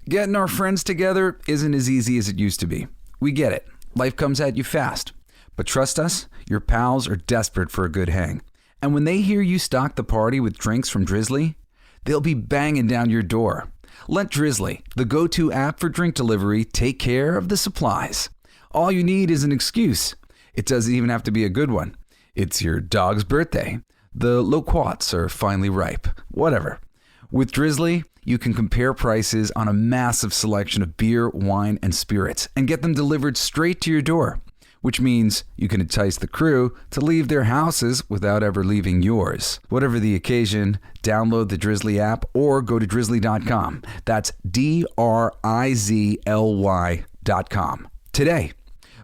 Getting our friends together isn't as easy as it used to be. We get it. Life comes at you fast. But trust us, your pals are desperate for a good hang. And when they hear you stock the party with drinks from Drizzly, they'll be banging down your door. Let Drizzly, the go-to app for drink delivery, take care of the supplies. All you need is an excuse. It doesn't even have to be a good one. It's your dog's birthday. The loquats are finally ripe. Whatever. With Drizzly, you can compare prices on a massive selection of beer, wine, and spirits and get them delivered straight to your door, which means you can entice the crew to leave their houses without ever leaving yours. Whatever the occasion, download the Drizzly app or go to drizzly.com. That's DRIZLY.com. Today.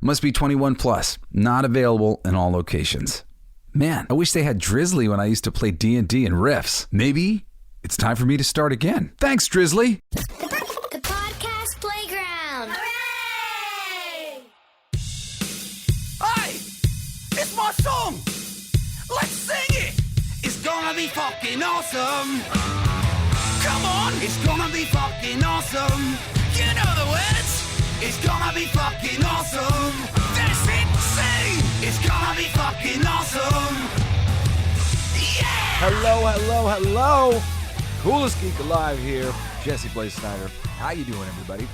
Must be 21 plus. Not available in all locations. Man, I wish they had Drizzly when I used to play D&D and Riffs. Maybe it's time for me to start again. Thanks, Drizzly. The podcast playground. Hooray! Hey, it's my song. Let's sing it. It's gonna be fucking awesome. Come on, it's gonna be fucking awesome. You know the words. It's gonna be fucking awesome. That's it, sing. It's gonna be fucking awesome. Yeah! Hello. Coolest Geek Alive here. Jesse Blaze Snyder. How you doing, everybody?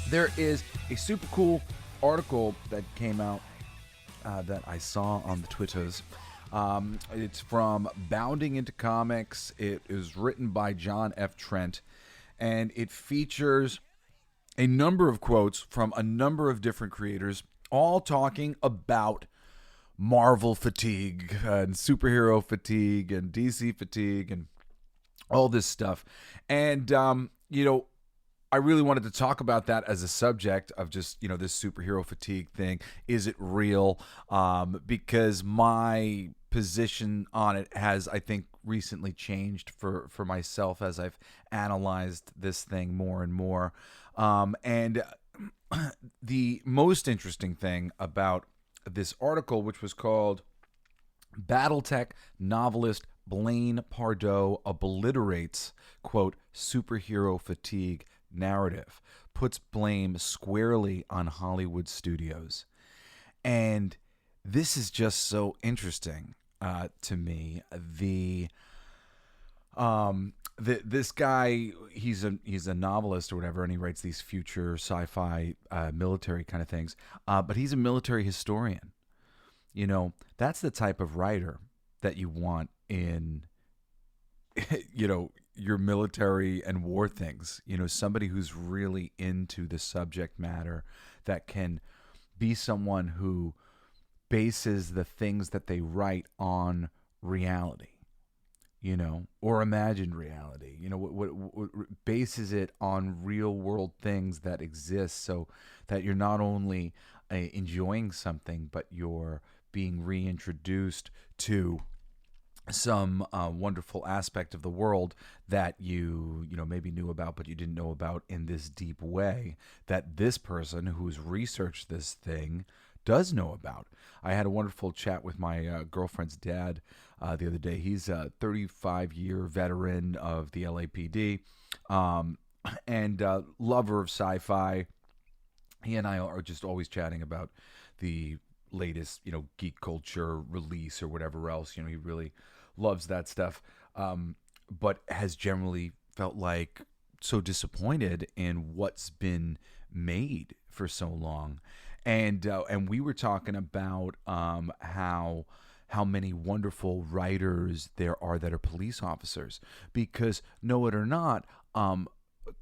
There is a super cool article that came out that I saw on the Twitters. It's from Bounding Into Comics. It is written by John F. Trent, and it features a number of quotes from a number of different creators, all talking about Marvel fatigue and superhero fatigue and DC fatigue and all this stuff. And, I really wanted to talk about that as a subject of just, this superhero fatigue thing. Is it real? Because my position on it has, I think, recently changed for myself as I've analyzed this thing more and more. And the most interesting thing about this article, which was called BattleTech Novelist Blaine Pardoe Obliterates, quote, superhero fatigue narrative, puts blame squarely on Hollywood studios. And this is just so interesting to me. This guy, he's a novelist or whatever, and he writes these future sci-fi military kind of things. But he's a military historian. That's the type of writer that you want in, your military and war things. Somebody who's really into the subject matter, that can be someone who bases the things that they write on reality. Or imagined reality, what bases it on real world things that exist, so that you're not only enjoying something, but you're being reintroduced to some wonderful aspect of the world that you maybe knew about, but you didn't know about in this deep way that this person who's researched this thing does know about. I had a wonderful chat with my girlfriend's dad the other day. He's a 35-year veteran of the LAPD and lover of sci-fi. He and I are just always chatting about the latest, geek culture release or whatever else. He really loves that stuff, but has generally felt like so disappointed in what's been made for so long. And we were talking about how many wonderful writers there are that are police officers, because know it or not,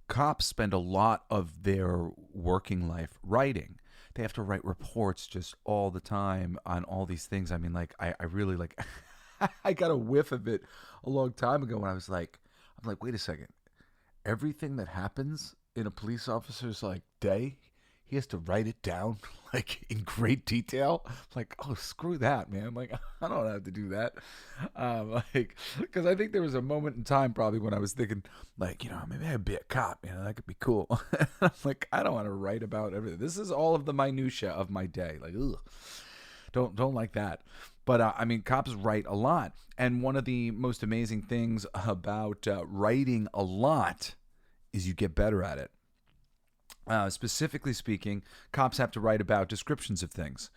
cops spend a lot of their working life writing. They have to write reports just all the time on all these things. I mean, I really I got a whiff of it a long time ago when I'm like, wait a second, everything that happens in a police officer's day, he has to write it down in great detail. Oh, screw that, man. I don't have to do that. Because I think there was a moment in time probably when I was thinking, maybe I'd be a cop. That could be cool. I'm I don't want to write about everything. This is all of the minutia of my day. Ugh. Don't like that. But cops write a lot, and one of the most amazing things about writing a lot is you get better at it. Specifically speaking, cops have to write about descriptions of things,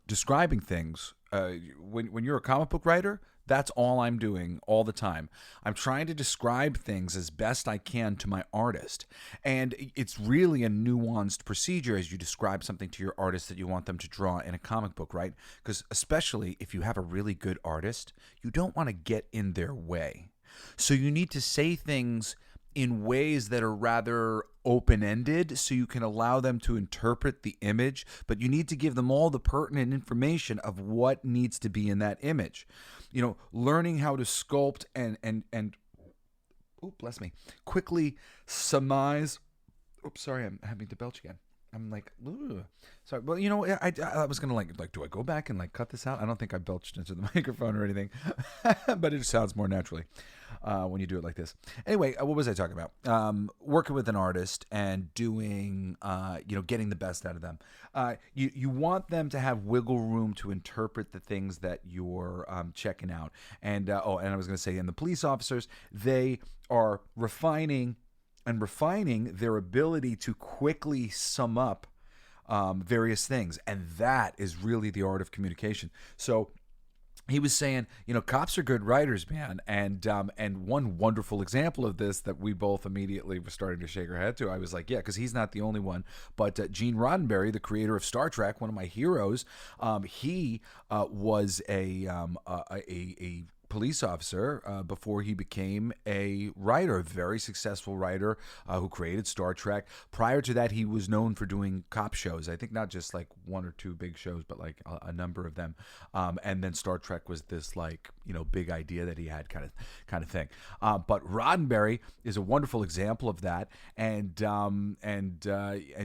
describing things. When you're a comic book writer, that's all I'm doing all the time. I'm trying to describe things as best I can to my artist. And it's really a nuanced procedure as you describe something to your artist that you want them to draw in a comic book, right? Because especially if you have a really good artist, you don't want to get in their way. So you need to say things in ways that are rather open-ended so you can allow them to interpret the image, but you need to give them all the pertinent information of what needs to be in that image. You know, learning how to sculpt and oh, bless me, quickly surmise. Oops, sorry, I'm having to belch again. I'm like, ooh. Sorry. Well, you know, I was gonna like, do I go back and like cut this out? I don't think I belched into the microphone or anything, but it sounds more naturally when you do it like this. Anyway, what was I talking about? Working with an artist and doing, getting the best out of them. You want them to have wiggle room to interpret the things that you're checking out. And and I was gonna say, and the police officers, they are refining their ability to quickly sum up various things. And that is really the art of communication. So he was saying, cops are good writers, man. And one wonderful example of this that we both immediately were starting to shake our head to, I was like, yeah, because he's not the only one. But Gene Roddenberry, the creator of Star Trek, one of my heroes, he was a police officer before he became a writer, a very successful writer who created Star Trek. Prior to that, he was known for doing cop shows. I think not just like one or two big shows, but like a number of them. And then Star Trek was this like, big idea that he had kind of thing. But Roddenberry is a wonderful example of that. And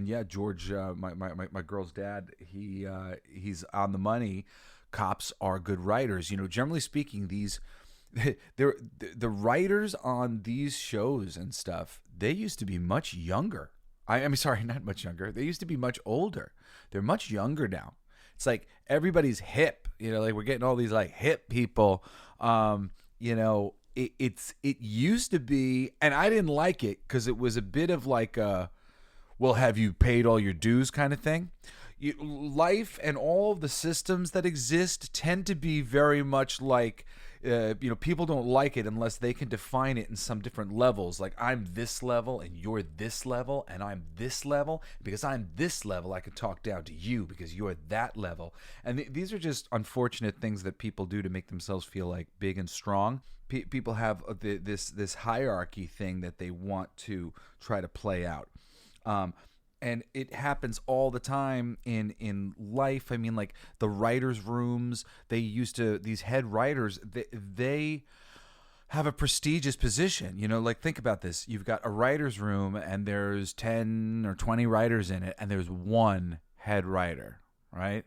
yeah, George, my girl's dad, he's on the money. Cops are good writers. Generally speaking, the writers on these shows and stuff, they used to be much younger. I mean, sorry, not much younger. They used to be much older. They're much younger now. It's like everybody's hip. Like we're getting all these like hip people. It used to be, and I didn't like it because it was a bit of like a, well, have you paid all your dues kind of thing. Life and all of the systems that exist tend to be very much like, people don't like it unless they can define it in some different levels. Like I'm this level and you're this level and I'm this level. Because I'm this level, I can talk down to you because you're that level. And these are just unfortunate things that people do to make themselves feel like big and strong. People have this hierarchy thing that they want to try to play out. And it happens all the time in life. I mean, like the writers' rooms, these head writers, they have a prestigious position. Like think about this. You've got a writer's room and there's 10 or 20 writers in it and there's one head writer, right?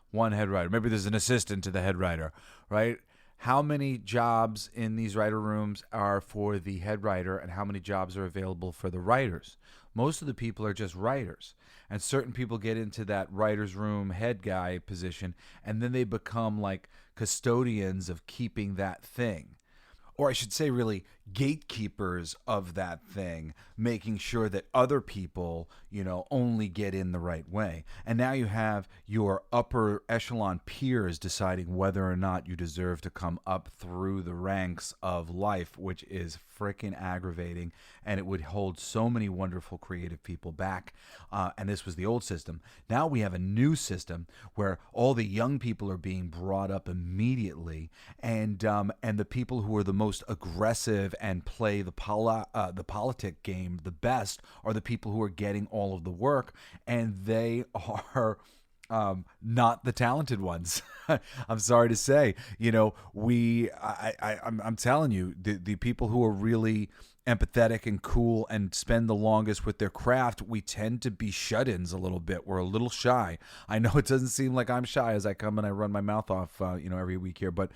One head writer. Maybe there's an assistant to the head writer, right? How many jobs in these writer rooms are for the head writer and how many jobs are available for the writers? Most of the people are just writers, and certain people get into that writer's room head guy position, and then they become like custodians of keeping that thing. Or I should say really gatekeepers of that thing, making sure that other people, only get in the right way. And now you have your upper echelon peers deciding whether or not you deserve to come up through the ranks of life, which is freaking aggravating. And it would hold so many wonderful creative people back. And this was the old system. Now we have a new system where all the young people are being brought up immediately. And the people who are the most aggressive and play the politic game the best are the people who are getting all of the work, and they are not the talented ones. I'm sorry to say, I'm telling you, the people who are really empathetic and cool and spend the longest with their craft, we tend to be shut-ins a little bit. We're a little shy. I know it doesn't seem like I'm shy as I come and I run my mouth off, every week here, but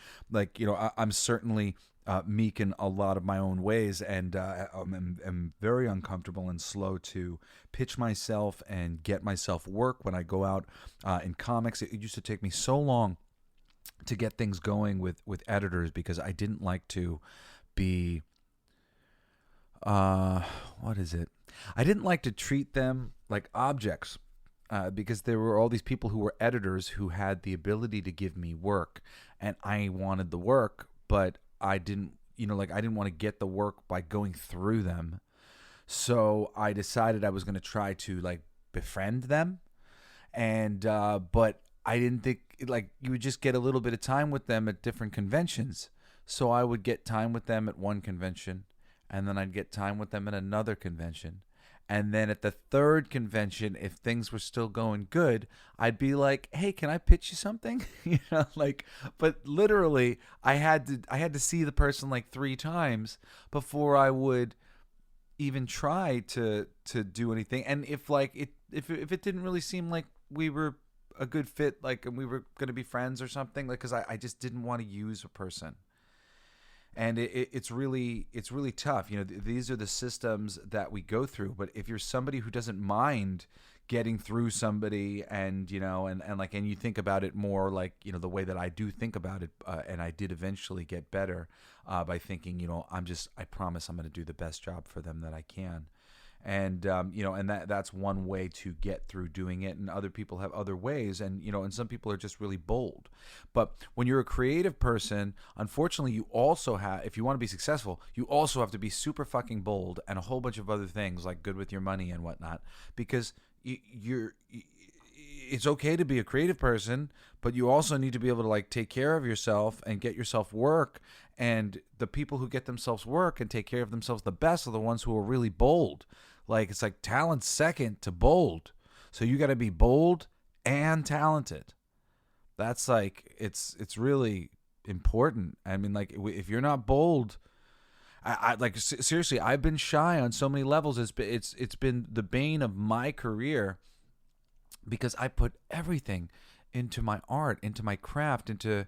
I'm certainly meek in a lot of my own ways, and am very uncomfortable and slow to pitch myself and get myself work when I go out in comics. It used to take me so long to get things going with editors because I didn't like to be what is it? I didn't like to treat them like objects because there were all these people who were editors who had the ability to give me work, and I wanted the work, but I didn't, I didn't want to get the work by going through them. So I decided I was going to try to like befriend them, and but I didn't think like you would just get a little bit of time with them at different conventions. So I would get time with them at one convention, and then I'd get time with them at another convention. And then at the third convention, if things were still going good, I'd be like, "Hey, can I pitch you something?" But literally I had to see the person like 3 times before I would even try to do anything. And if it didn't really seem like we were a good fit, like, and we were going to be friends or something, like, because I just didn't want to use a person. And it's really tough. These are the systems that we go through. But if you're somebody who doesn't mind getting through somebody, and and you think about it more like the way that I do think about it, and I did eventually get better by thinking, I promise I'm going to do the best job for them that I can. And and that's one way to get through doing it, and other people have other ways, and and some people are just really bold. But when you're a creative person, unfortunately, you also have, if you want to be successful, you also have to be super fucking bold and a whole bunch of other things, like good with your money and whatnot, because it's okay to be a creative person, but you also need to be able to like take care of yourself and get yourself work. And the people who get themselves work and take care of themselves the best are the ones who are really bold. Like, it's like talent second to bold. So you got to be bold and talented. That's like, it's really important. I mean, like, if you're not bold, I like, seriously, I've been shy on so many levels. It's been the bane of my career, because I put everything into my art, into my craft, into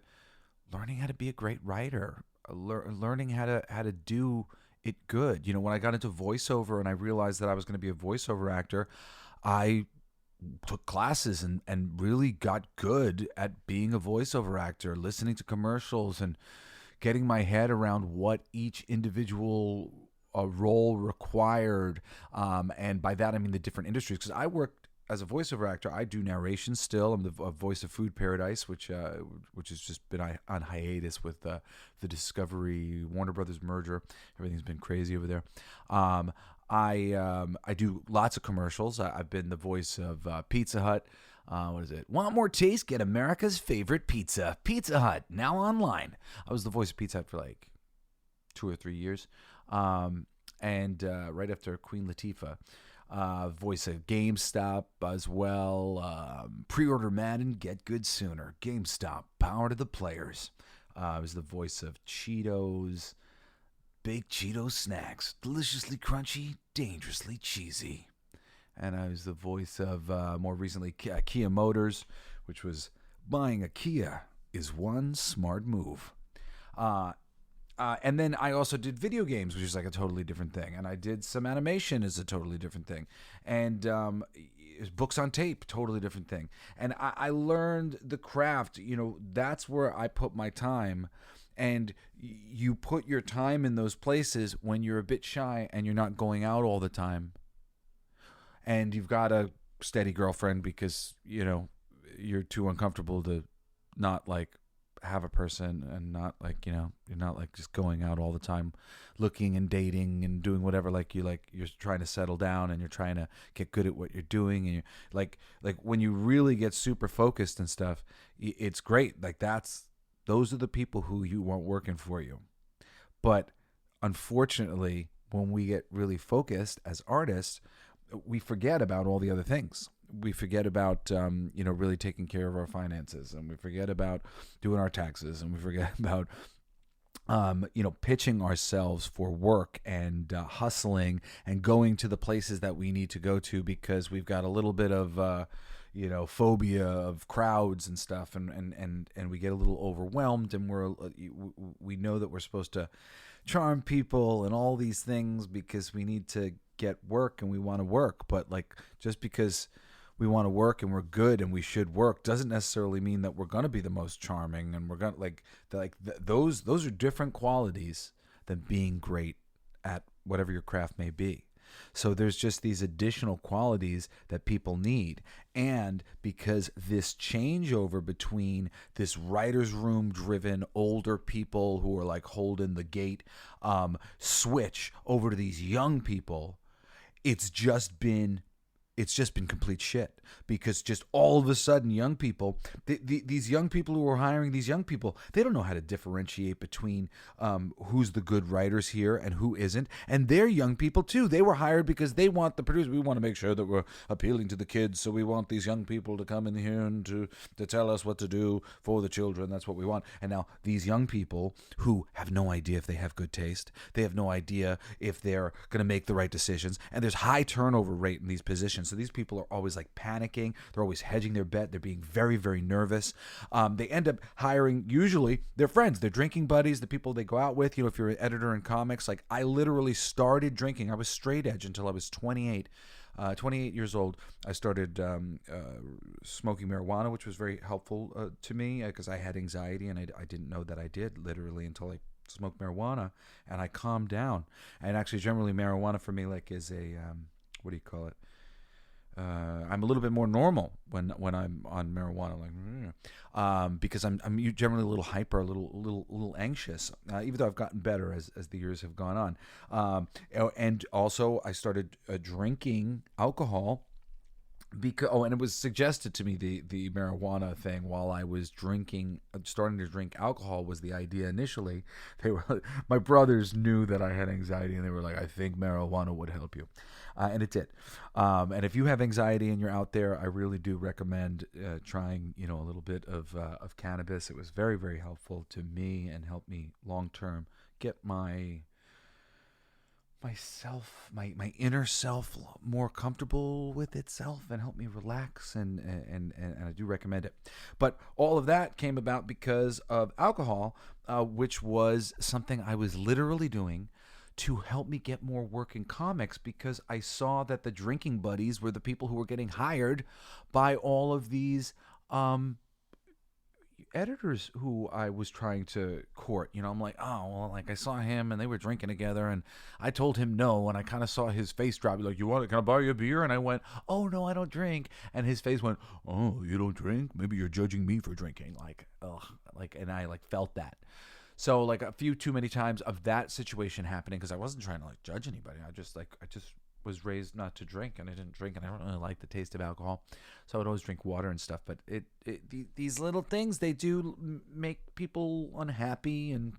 learning how to be a great writer, learning how to do it good. When I got into voiceover and I realized that I was going to be a voiceover actor, I took classes and really got good at being a voiceover actor, listening to commercials and getting my head around what each individual role required. And by that, I mean the different industries, because I worked as a voiceover actor. I do narration still. I'm the voice of Food Paradise, which has just been on hiatus with the Discovery Warner Brothers merger. Everything's been crazy over there. I do lots of commercials. I've been the voice of Pizza Hut. What is it? Want more taste? Get America's favorite pizza. Pizza Hut, now online. I was the voice of Pizza Hut for like 2 or 3 years. And right after Queen Latifah. Voice of GameStop as well. Pre-order Madden, get good sooner. GameStop, power to the players. I was the voice of Cheetos, baked Cheetos snacks, deliciously crunchy, dangerously cheesy. And I was the voice of, more recently, Kia Motors, which was buying a Kia is one smart move. And then I also did video games, which is like a totally different thing. And I did some animation as a totally different thing. And books on tape, totally different thing. And I learned the craft. That's where I put my time. And you put your time in those places when you're a bit shy and you're not going out all the time. And you've got a steady girlfriend because, you're too uncomfortable to not like have a person, and not like, you're not like just going out all the time looking and dating and doing whatever, you're trying to settle down and you're trying to get good at what you're doing, and you're like when you really get super focused and stuff, it's great. Like, those are the people who you want working for you. But unfortunately, when we get really focused as artists, we forget about all the other things. We forget about, really taking care of our finances, and we forget about doing our taxes, and we forget about, pitching ourselves for work and hustling and going to the places that we need to go to because we've got a little bit of, phobia of crowds and stuff, and we get a little overwhelmed, and we know that we're supposed to charm people and all these things because we need to get work and we want to work. But just because we want to work and we're good and we should work doesn't necessarily mean that we're going to be the most charming, and we're going to those are different qualities than being great at whatever your craft may be. So there's just these additional qualities that people need. And because this changeover between this writer's room driven older people who are like holding the gate, switch over to these young people, it's just been complete shit, because just all of a sudden young people, these young people who are hiring these young people, they don't know how to differentiate between who's the good writers here and who isn't. And they're young people too. They were hired because they want the producers. We want to make sure that we're appealing to the kids. So we want these young people to come in here and to tell us what to do for the children. That's what we want. And now these young people who have no idea if they have good taste, they have no idea if they're going to make the right decisions. And there's high turnover rate in these positions. So these people are always like panicking. They're always hedging their bet. They're being very, very nervous. They end up hiring usually their friends, their drinking buddies, the people they go out with. If you're an editor in comics, like I literally started drinking. I was straight edge until I was 28. 28 years old. I started smoking marijuana, which was very helpful to me because I had anxiety and I didn't know that I did, literally, until I smoked marijuana and I calmed down. And actually, generally, marijuana for me like is a what do you call it? I'm a little bit more normal when I'm on marijuana, like because I'm generally a little hyper, a little anxious. Even though I've gotten better as the years have gone on, and also I started drinking alcohol. And it was suggested to me the marijuana thing while I was starting to drink alcohol was the idea initially. My brothers knew that I had anxiety and they were like, I think marijuana would help you. And it did. And if you have anxiety and you're out there, I really do recommend trying, a little bit of cannabis. It was very, very helpful to me and helped me long term get my inner self more comfortable with itself and help me relax, and I do recommend it. But all of that came about because of alcohol, which was something I was literally doing to help me get more work in comics, because I saw that the drinking buddies were the people who were getting hired by all of these editors who I was trying to court. I'm like, oh, well, like I saw him and they were drinking together and I told him no, and I kind of saw his face drop. He's like, you want it? Can I buy you a beer? And I went, oh, no, I don't drink. And his face went, oh, you don't drink? Maybe you're judging me for drinking. Like, ugh. And I felt that. So like a few too many times of that situation happening, because I wasn't trying to judge anybody. I just was raised not to drink, and I didn't drink, and I don't really like the taste of alcohol, so I would always drink water and stuff. But these little things, they do make people unhappy and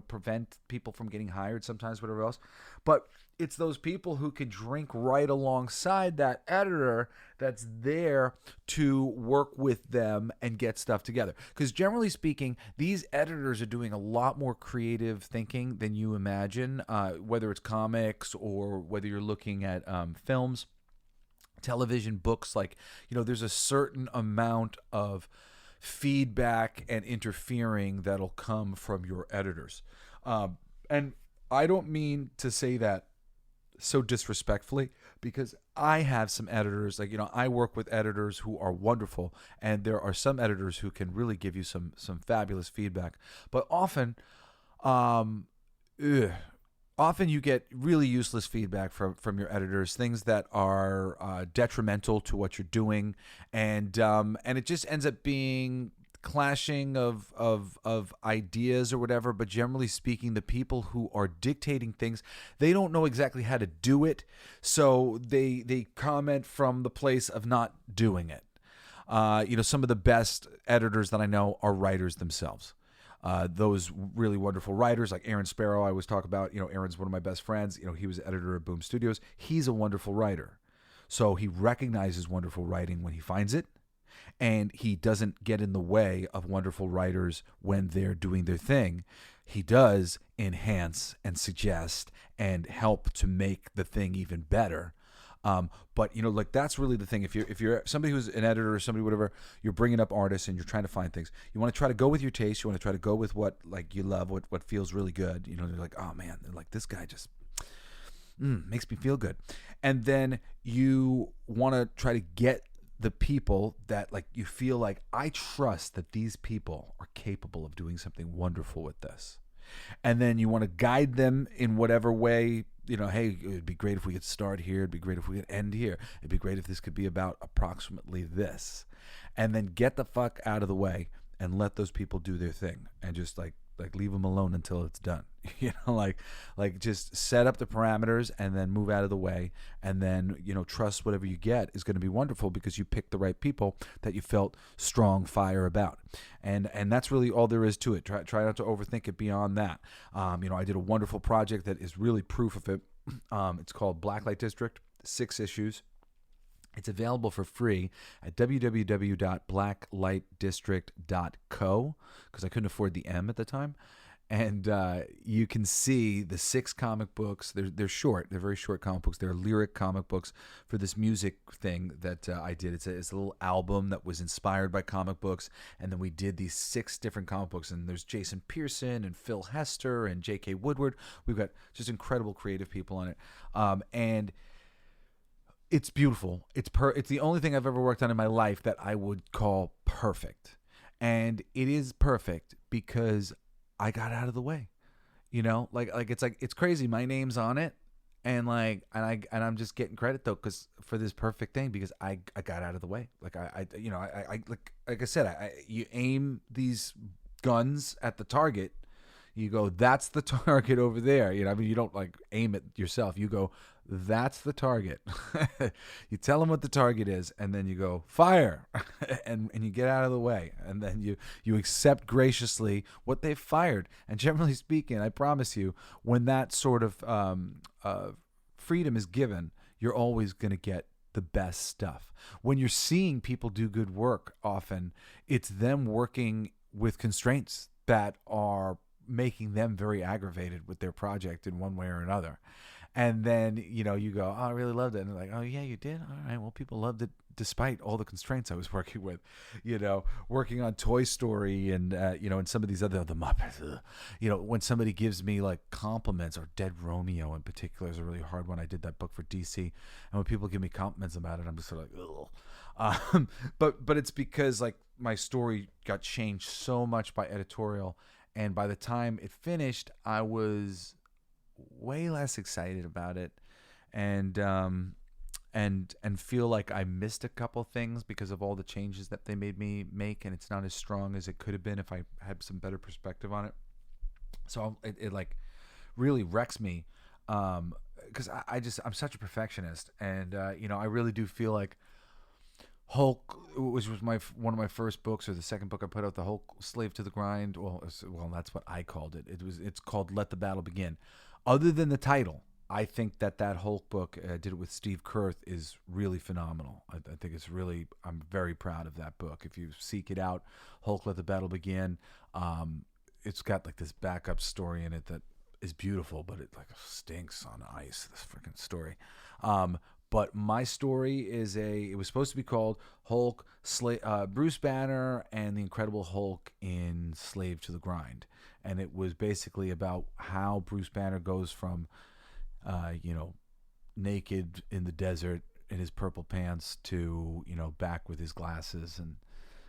prevent people from getting hired sometimes, whatever else. But it's those people who can drink right alongside that editor that's there to work with them and get stuff together. Because generally speaking, these editors are doing a lot more creative thinking than you imagine, whether it's comics or whether you're looking at films, television, books. There's a certain amount of feedback and interfering that'll come from your editors. And I don't mean to say that so disrespectfully, because I have some editors, I work with editors who are wonderful, and there are some editors who can really give you some fabulous feedback. But often you get really useless feedback from your editors, things that are detrimental to what you're doing, and it just ends up being clashing of ideas or whatever. But generally speaking, the people who are dictating things, they don't know exactly how to do it, so they comment from the place of not doing it. Some of the best editors that I know are writers themselves. Those really wonderful writers like Aaron Sparrow, I always talk about. Aaron's one of my best friends. He was editor at Boom Studios. He's a wonderful writer, so he recognizes wonderful writing when he finds it. And he doesn't get in the way of wonderful writers when they're doing their thing. He does enhance and suggest and help to make the thing even better. But that's really the thing. If you're somebody who's an editor or somebody, whatever, you're bringing up artists and you're trying to find things. You want to try to go with your taste. You want to try to go with what you love, what feels really good. They're like, oh man, they're like, this guy just makes me feel good. And then you want to try to get the people that you feel like, I trust that these people are capable of doing something wonderful with this. And then you want to guide them in whatever way hey, it'd be great if we could start here. It'd be great if we could end here. It'd be great if this could be about approximately this. And then get the fuck out of the way and let those people do their thing and just like leave them alone until it's done. Like just set up the parameters and then move out of the way, and then trust whatever you get is going to be wonderful because you picked the right people that you felt strong fire about. And that's really all there is to it. Try not to overthink it beyond that. I did a wonderful project that is really proof of it. It's called Blacklight District, 6 issues. It's available for free at www.blacklightdistrict.co, because I couldn't afford the M at the time. And you can see the 6 comic books. They're short. They're very short comic books. They're lyric comic books for this music thing that I did. It's a little album that was inspired by comic books. And then we did these 6 different comic books. And there's Jason Pearson and Phil Hester and J.K. Woodward. We've got just incredible creative people on it. And it's beautiful. It's the only thing I've ever worked on in my life that I would call perfect. And it is perfect because I got out of the way. It's crazy. My name's on it, and I'm just getting credit though for this perfect thing because I got out of the way. You aim these guns at the target. You go, that's the target over there. You don't aim it yourself. You go, that's the target. You tell them what the target is, and then you go, fire, and you get out of the way, and then you accept graciously what they've fired. And generally speaking, I promise you, when that sort of freedom is given, you're always going to get the best stuff. When you're seeing people do good work, often it's them working with constraints that are making them very aggravated with their project in one way or another. And then, you go, oh, I really loved it. And they're like, oh, yeah, you did? All right. Well, people loved it despite all the constraints I was working with, working on Toy Story and, and some of these the Muppets, when somebody gives me compliments, or Dead Romeo in particular is a really hard one. I did that book for DC. And when people give me compliments about it, I'm just sort of ugh. But it's because my story got changed so much by editorial. And by the time it finished, I was way less excited about it, and feel like I missed a couple things because of all the changes that they made me make, and it's not as strong as it could have been if I had some better perspective on it. So it really wrecks me, because I'm such a perfectionist, and I really do feel like Hulk, which was one of my first books, or the second book I put out, the Hulk Slave to the Grind. Well, that's what I called it. It's called Let the Battle Begin. Other than the title, I think that Hulk book, I did it with Steve Kurth, is really phenomenal. I think it's really, I'm very proud of that book. If you seek it out, Hulk Let the Battle Begin. It's got this backup story in it that is beautiful, but it stinks on ice, this freaking story. But my story it was supposed to be called Hulk, Bruce Banner and the Incredible Hulk in Slave to the Grind. And it was basically about how Bruce Banner goes from, naked in the desert in his purple pants to, back with his glasses and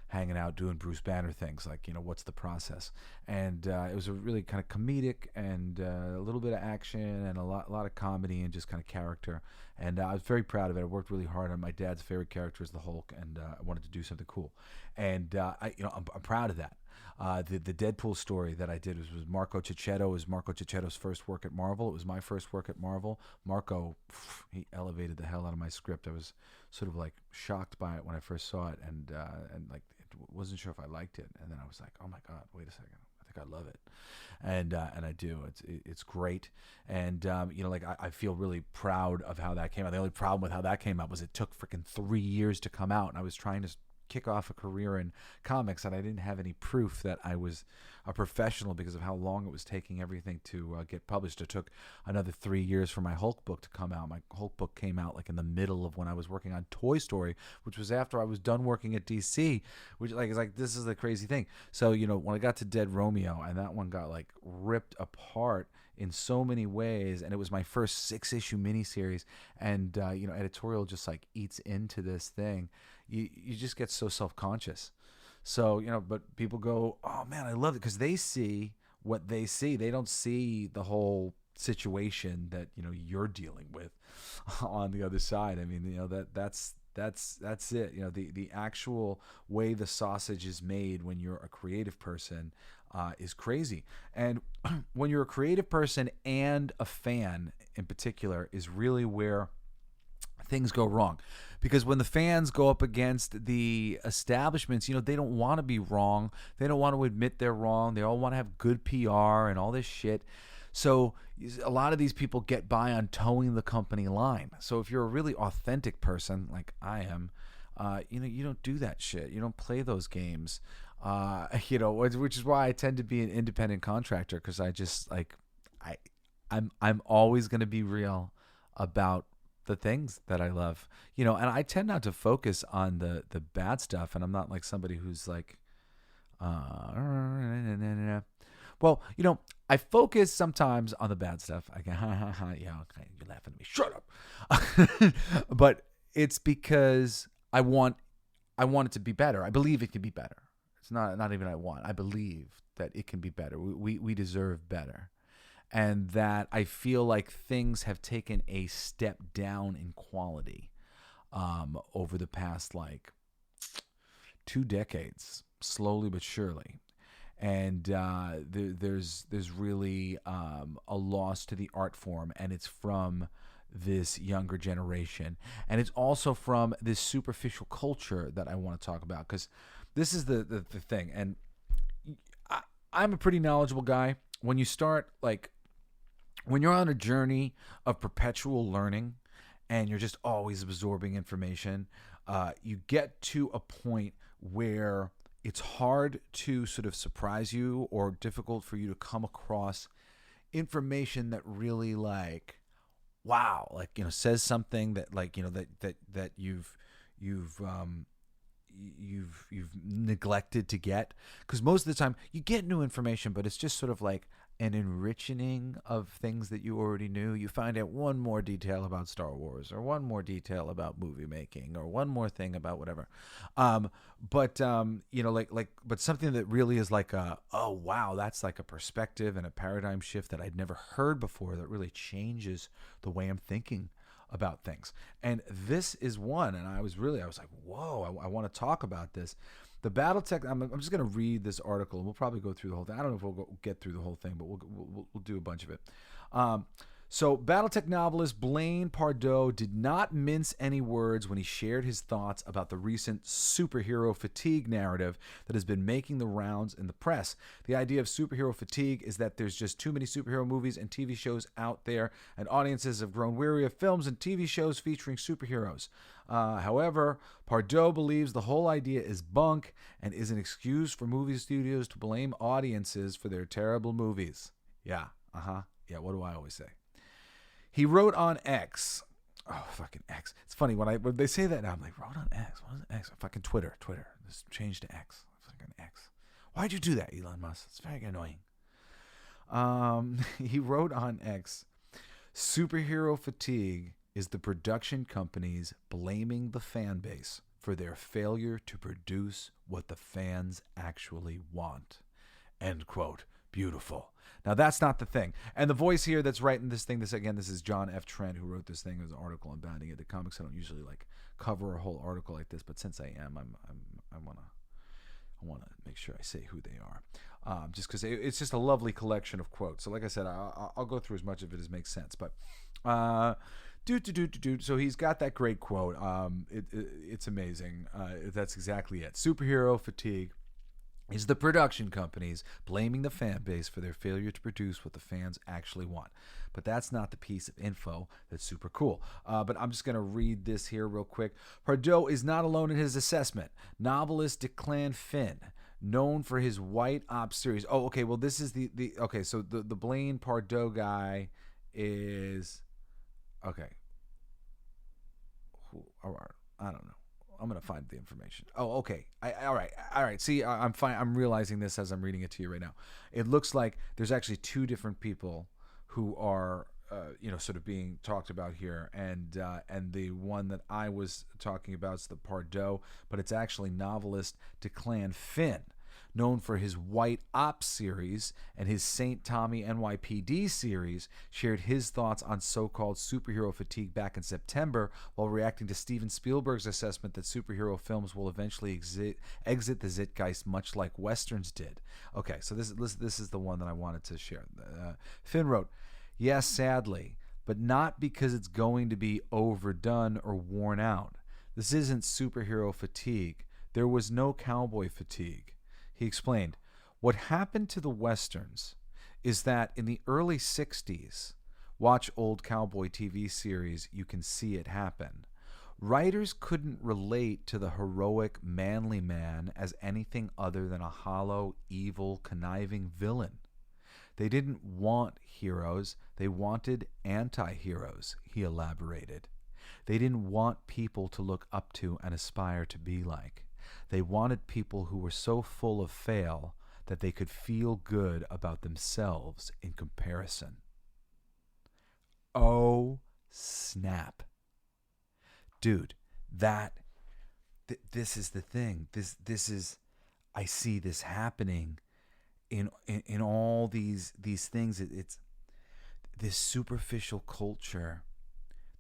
hanging out doing Bruce Banner things, what's the process. And it was a really kind of comedic and a little bit of action and a lot of comedy and just kind of character. And I was very proud of it. I worked really hard on my dad's favorite character is the Hulk, and I wanted to do something cool. And I'm proud of that. The Deadpool story that I did was Marco Cicchetto. It was Marco Cicchetto's first work at Marvel. It was my first work at Marvel. Marco, he elevated the hell out of my script. I was sort of shocked by it when I first saw it, and wasn't sure if I liked it. And then I was like, oh my God, wait a second. I think I love it. And I do. It's great. And, I feel really proud of how that came out. The only problem with how that came out was it took freaking 3 years to come out. And I was trying to kick off a career in comics, and I didn't have any proof that I was a professional because of how long it was taking everything to get published. It took another 3 years for my Hulk book to come out. My Hulk book came out in the middle of when I was working on Toy Story, which was after I was done working at DC, which is this is the crazy thing. So, when I got to Dead Romeo, and that one got ripped apart in so many ways, and it was my first 6-issue miniseries, and editorial just eats into this thing. You just get so self-conscious. So, but people go, oh man, I love it, because they see what they see. They don't see the whole situation that you're dealing with on the other side. I mean, that's it. The actual way the sausage is made when you're a creative person is crazy. And when you're a creative person and a fan in particular is really where things go wrong. Because when the fans go up against the establishments, they don't want to be wrong. They don't want to admit they're wrong. They all want to have good PR and all this shit. So a lot of these people get by on towing the company line. So if you're a really authentic person like I am, you don't do that shit. You don't play those games. Which is why I tend to be an independent contractor, because I just I'm always going to be real about the things that I love, and I tend not to focus on the bad stuff. And I'm not like somebody who's like, well, I focus sometimes on the bad stuff. I go, yeah, okay, you're laughing at me. Shut up. But it's because I want it to be better. I believe it can be better. It's not even I believe that it can be better. We deserve better. And that I feel like things have taken a step down in quality over the past 2 decades, slowly but surely. And there's really a loss to the art form, and it's from this younger generation. And it's also from this superficial culture that I want to talk about, because this is the thing. And I'm a pretty knowledgeable guy. When you start, when you're on a journey of perpetual learning and you're just always absorbing information, you get to a point where it's hard to sort of surprise you, or difficult for you to come across information that really wow, says something that that you've neglected to get. Because most of the time you get new information, but it's just sort of like an enriching of things that you already knew. You find out one more detail about Star Wars, or one more detail about movie making, or one more thing about whatever. But something that really is oh wow, that's like a perspective and a paradigm shift that I'd never heard before, that really changes the way I'm thinking about things. And this is one. And I was like, whoa, I want to talk about this. The BattleTech, I'm just going to read this article, and we'll probably go through the whole thing. I don't know if we'll get through the whole thing, but we'll do a bunch of it. So BattleTech novelist Blaine Pardoe did not mince any words when he shared his thoughts about the recent superhero fatigue narrative that has been making the rounds in the press. The idea of superhero fatigue is that there's just too many superhero movies and TV shows out there, and audiences have grown weary of films and TV shows featuring superheroes. However, Pardoe believes the whole idea is bunk and is an excuse for movie studios to blame audiences for their terrible movies. Yeah, what do I always say? He wrote on X. Oh, fucking X. It's funny when they say that now, I'm like, wrote on X? What is X? Fucking Twitter. Just change to X. Fucking X. Why'd you do that, Elon Musk? It's very annoying. He wrote on X, superhero fatigue is the production companies blaming the fan base for their failure to produce what the fans actually want. End quote. Beautiful. Now, that's not the thing. And the voice here that's writing this thing, this is John F. Trent, who wrote this thing. It was an article on Bounding Into Comics. I don't usually cover a whole article like this, but since I am, I want to make sure I say who they are, just because it's just a lovely collection of quotes. So like I said, I'll go through as much of it as makes sense. But so he's got that great quote. It's amazing. That's exactly it. Superhero fatigue is the production companies blaming the fan base for their failure to produce what the fans actually want. But that's not the piece of info that's super cool. But I'm just going to read this here real quick. Pardoe is not alone in his assessment. Novelist Declan Finn, known for his White Ops series. Oh, okay, well, this is the okay, so the Blaine Pardoe guy is... Okay. All right. I don't know. I'm going to find the information. Oh, okay. All right. See, I'm fine. I'm realizing this as I'm reading it to you right now. It looks like there's actually 2 different people who are, sort of being talked about here. And the one that I was talking about is the Pardoe, but it's actually novelist Declan Finn. known for his White Ops series and his St. Tommy NYPD series, shared his thoughts on so-called superhero fatigue back in September while reacting to Steven Spielberg's assessment that superhero films will eventually exit the zeitgeist much like Westerns did. Okay, so this is the one that I wanted to share. Finn wrote, yes, sadly, but not because it's going to be overdone or worn out. This isn't superhero fatigue. There was no cowboy fatigue. He explained, what happened to the Westerns is that in the early 60s, watch old cowboy TV series, you can see it happen. Writers couldn't relate to the heroic, manly man as anything other than a hollow, evil, conniving villain. They didn't want heroes, they wanted anti-heroes, he elaborated. They didn't want people to look up to and aspire to be like. They wanted people who were so full of fail that they could feel good about themselves in comparison. Oh, snap. Dude, this is the thing. This is, I see this happening in all these things. It's this superficial culture.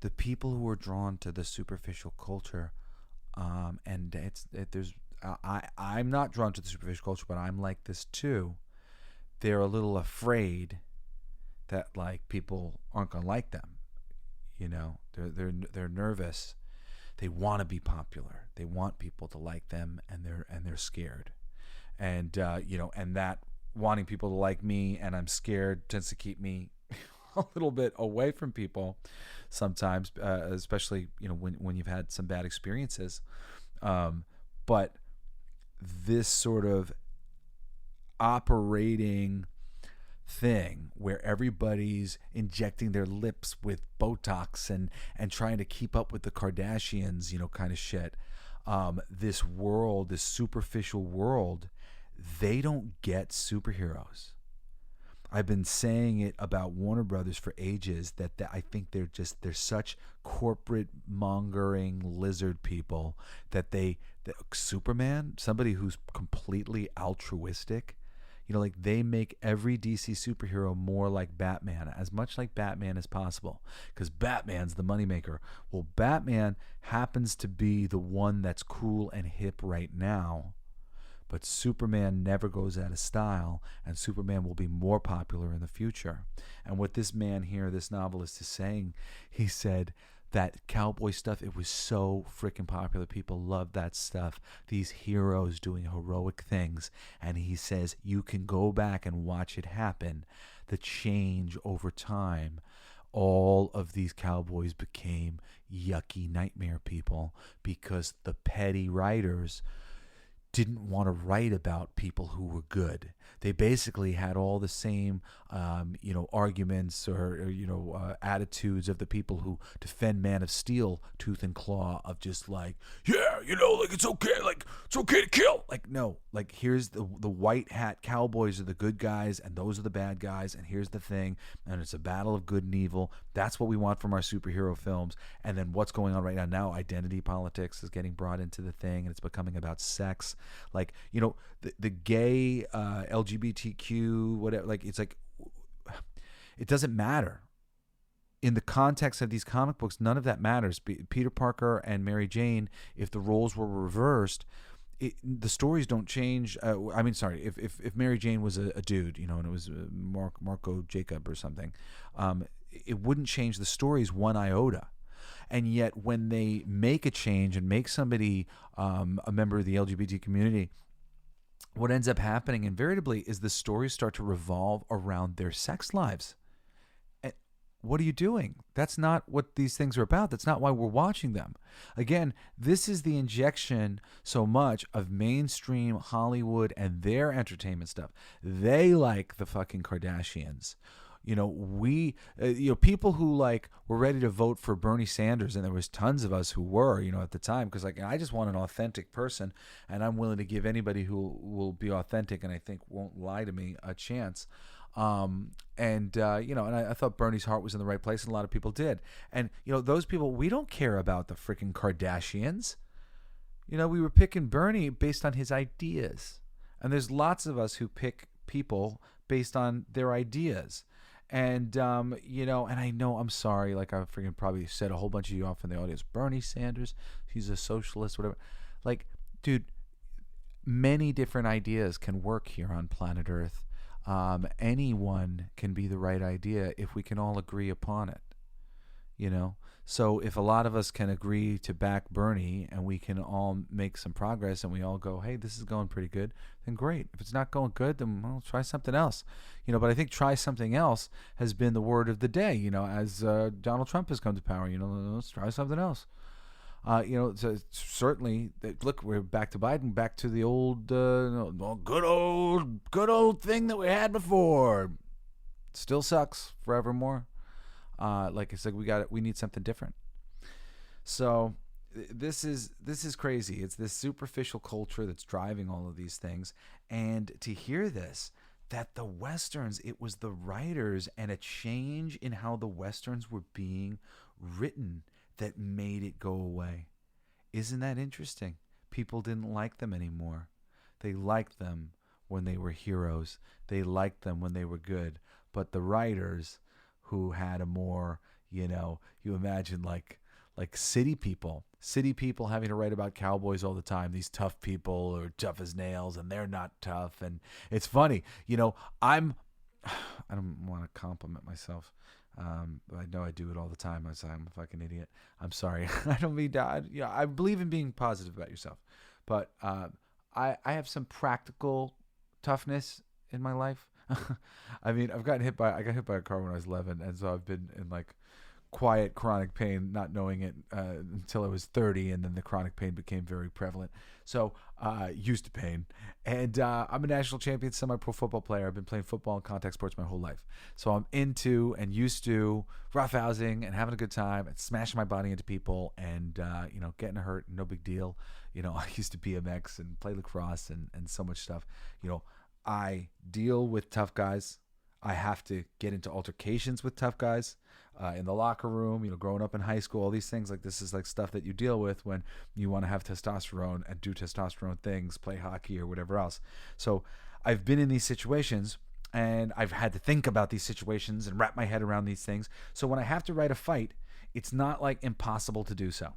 The people who are drawn to the superficial culture, I'm not drawn to the superficial culture, but I'm like this too. They're a little afraid that like people aren't gonna like them. You know, they're nervous. They want to be popular. They want people to like them, and they're scared. And and that wanting people to like me and I'm scared tends to keep me a little bit away from people sometimes, especially when you've had some bad experiences. But this sort of operating thing where everybody's injecting their lips with Botox and trying to keep up with the Kardashians, kind of shit. This world, this superficial world, they don't get superheroes. I've been saying it about Warner Brothers for ages that I think they're such corporate mongering lizard people that Superman, somebody who's completely altruistic, like they make every DC superhero more like Batman, as much like Batman as possible, because Batman's the moneymaker. Well, Batman happens to be the one that's cool and hip right now. But Superman never goes out of style, and Superman will be more popular in the future. And what this man here, this novelist, is saying, he said that cowboy stuff, it was so freaking popular. People loved that stuff. These heroes doing heroic things. And he says you can go back and watch it happen. The change over time. All of these cowboys became yucky nightmare people because the petty writers didn't want to write about people who were good. They basically had all the same, arguments or attitudes of the people who defend Man of Steel tooth and claw, of just like, it's okay to kill. Like, no, like here's the white hat cowboys are the good guys and those are the bad guys. And here's the thing. And it's a battle of good and evil. That's what we want from our superhero films. And then what's going on right now, identity politics is getting brought into the thing, and it's becoming about sex. Like, the gay LGBTQ, whatever, like, it's like, it doesn't matter. In the context of these comic books, none of that matters. Peter Parker and Mary Jane, if the roles were reversed, the stories don't change. If Mary Jane was a dude, and it was Marco Jacob or something, it wouldn't change the stories one iota. And yet when they make a change and make somebody a member of the LGBT community, what ends up happening invariably is the stories start to revolve around their sex lives. And what are you doing? That's not what these things are about. That's not why we're watching them. Again, this is the injection so much of mainstream Hollywood and their entertainment stuff. They like the fucking Kardashians. People who were ready to vote for Bernie Sanders, and there was tons of us who were, at the time, because I just want an authentic person, and I'm willing to give anybody who will be authentic and I think won't lie to me a chance. And I thought Bernie's heart was in the right place, and a lot of people did. And those people, we don't care about the freaking Kardashians. We were picking Bernie based on his ideas. And there's lots of us who pick people based on their ideas. And, you know, and I know, I'm sorry, like I freaking probably said a whole bunch of you off in the audience, Bernie Sanders, he's a socialist, whatever. Like, dude, many different ideas can work here on planet Earth. Anyone can be the right idea if we can all agree upon it, you know? So if a lot of us can agree to back Bernie and we can all make some progress and we all go, hey, this is going pretty good, then great. If it's not going good, then well, try something else. You know, but I think try something else has been the word of the day, you know, as Donald Trump has come to power. You know, let's try something else. You know, so certainly, look, we're back to Biden, back to the old, good old thing that we had before. Still sucks forevermore. Like I said, we need something different. So this is crazy. It's this superficial culture that's driving all of these things. And to hear this, that the Westerns, it was the writers and a change in how the Westerns were being written that made it go away. Isn't that interesting? People didn't like them anymore. They liked them when they were heroes. They liked them when they were good. But the writers who had a more, you know, you imagine like city people having to write about cowboys all the time. These tough people are tough as nails and they're not tough. And it's funny, you know, I don't want to compliment myself. I know I do it all the time. I'm a fucking idiot. I'm sorry. I don't mean that. I believe in being positive about yourself, but I have some practical toughness in my life. I mean, I got hit by a car when I was 11, and so I've been in like quiet chronic pain, not knowing it until I was 30, and then the chronic pain became very prevalent. So used to pain, and I'm a national champion semi-pro football player. I've been playing football and contact sports my whole life, so I'm into and used to roughhousing and having a good time and smashing my body into people and you know, getting hurt, no big deal. You know, I used to BMX and play lacrosse and so much stuff. You know, I deal with tough guys. I have to get into altercations with tough guys in the locker room, you know, growing up in high school, all these things. Like, this is like stuff that you deal with when you want to have testosterone and do testosterone things, play hockey or whatever else. So I've been in these situations and I've had to think about these situations and wrap my head around these things. So when I have to write a fight, it's not like impossible to do so.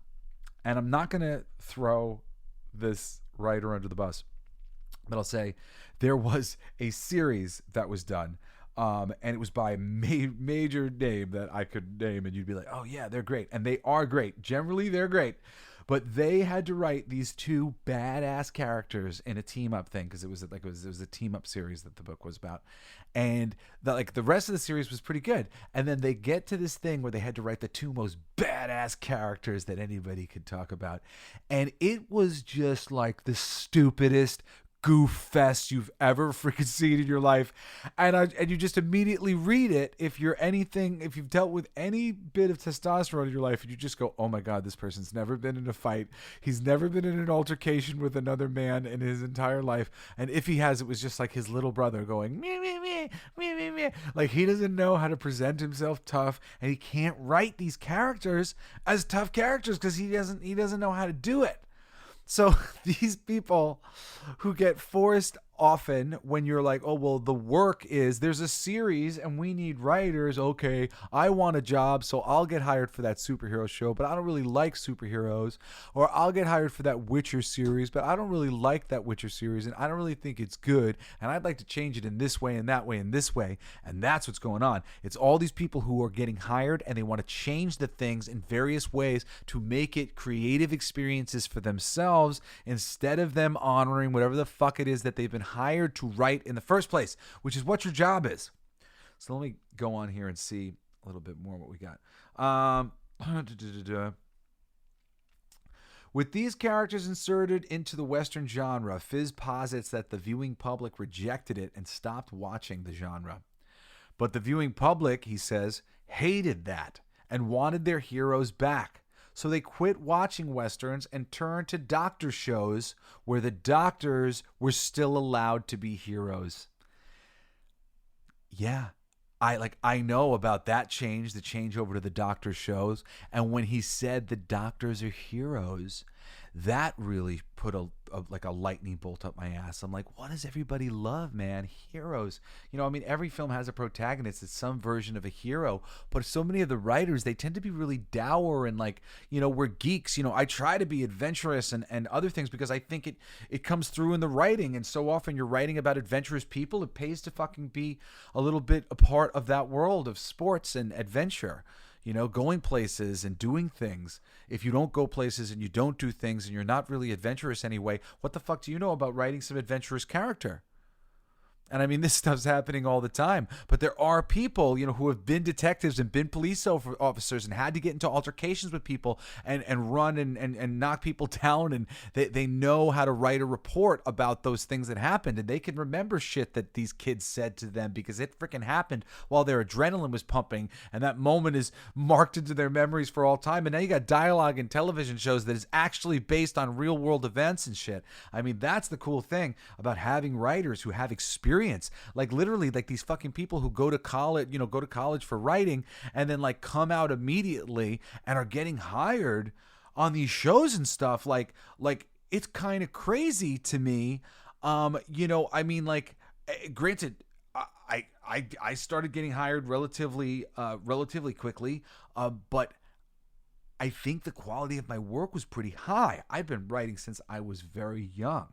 And I'm not going to throw this writer under the bus, but I'll say there was a series that was done, and it was by a major name that I could name, and you'd be like, oh yeah, they're great. And they are great. Generally, they're great. But they had to write these two badass characters in a team-up thing, because it was a team-up series that the book was about. And the rest of the series was pretty good. And then they get to this thing where they had to write the two most badass characters that anybody could talk about. And it was just like the stupidest goof fest you've ever freaking seen in your life. And you just immediately read it if you've dealt with any bit of testosterone in your life, and you just go, oh my God, this person's never been in a fight. He's never been in an altercation with another man in his entire life. And if he has, it was just like his little brother going, meh, meh, meh, meh, meh, meh. Like, he doesn't know how to present himself tough, and he can't write these characters as tough characters because he doesn't know how to do it. So these people who get forced often when you're like, oh, well, the work is there's a series and we need writers. Okay, I want a job, so I'll get hired for that superhero show, but I don't really like superheroes. Or I'll get hired for that Witcher series, but I don't really like that Witcher series, and I don't really think it's good, and I'd like to change it in this way and that way and this way. And that's what's going on. It's all these people who are getting hired, and they want to change the things in various ways to make it creative experiences for themselves, instead of them honoring whatever the fuck it is that they've been hired to write in the first place, which is what your job is. So let me go on here and see a little bit more what we got. With these characters inserted into the Western genre, Fizz posits that the viewing public rejected it and stopped watching the genre. But the viewing public, he says, hated that and wanted their heroes back. So they quit watching Westerns and turned to doctor shows where the doctors were still allowed to be heroes. Yeah, I know about that change, the change over to the doctor shows. And when he said the doctors are heroes, that really put a like a lightning bolt up my ass. I'm like, what does everybody love, man? Heroes. You know, I mean, every film has a protagonist. It's some version of a hero, but so many of the writers, they tend to be really dour and like, you know, we're geeks. You know, I try to be adventurous and other things because I think it comes through in the writing. And so often you're writing about adventurous people. It pays to fucking be a little bit a part of that world of sports and adventure. You know, going places and doing things. If you don't go places and you don't do things and you're not really adventurous anyway, what the fuck do you know about writing some adventurous character? And I mean, this stuff's happening all the time. But there are people, you know, who have been detectives and been police officers and had to get into altercations with people and run and knock people down. And they know how to write a report about those things that happened. And they can remember shit that these kids said to them because it freaking happened while their adrenaline was pumping. And that moment is marked into their memories for all time. And now you got dialogue in television shows that is actually based on real world events and shit. I mean, that's the cool thing about having writers who have experience. Like literally like these fucking people who go to college for writing and then like come out immediately and are getting hired on these shows and stuff. Like it's kind of crazy to me. You know, I mean, like, granted, I started getting hired relatively quickly, but I think the quality of my work was pretty high. I've been writing since I was very young.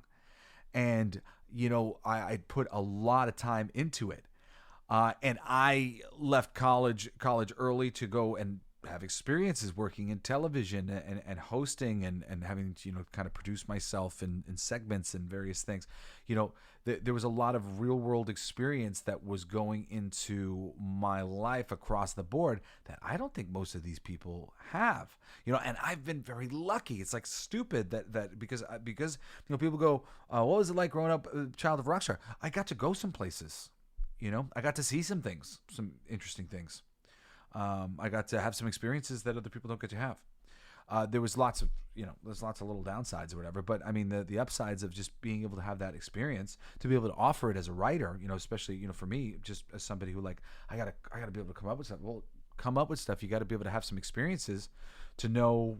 And, you know, I put a lot of time into it. And I left college early to go and have experiences working in television and hosting and having to, you know, kind of produce myself in segments and various things. You know, there was a lot of real world experience that was going into my life across the board that I don't think most of these people have. You know, and I've been very lucky. It's like stupid that because you know, people go, what was it like growing up a child of rock star? I got to go some places. You know, I got to see some things, some interesting things. I got to have some experiences that other people don't get to have. There's lots of little downsides or whatever, but I mean the upsides of just being able to have that experience, to be able to offer it as a writer, you know, especially, you know, for me, just as somebody who like, I gotta be able to come up with stuff. Well, come up with stuff. You got to be able to have some experiences to know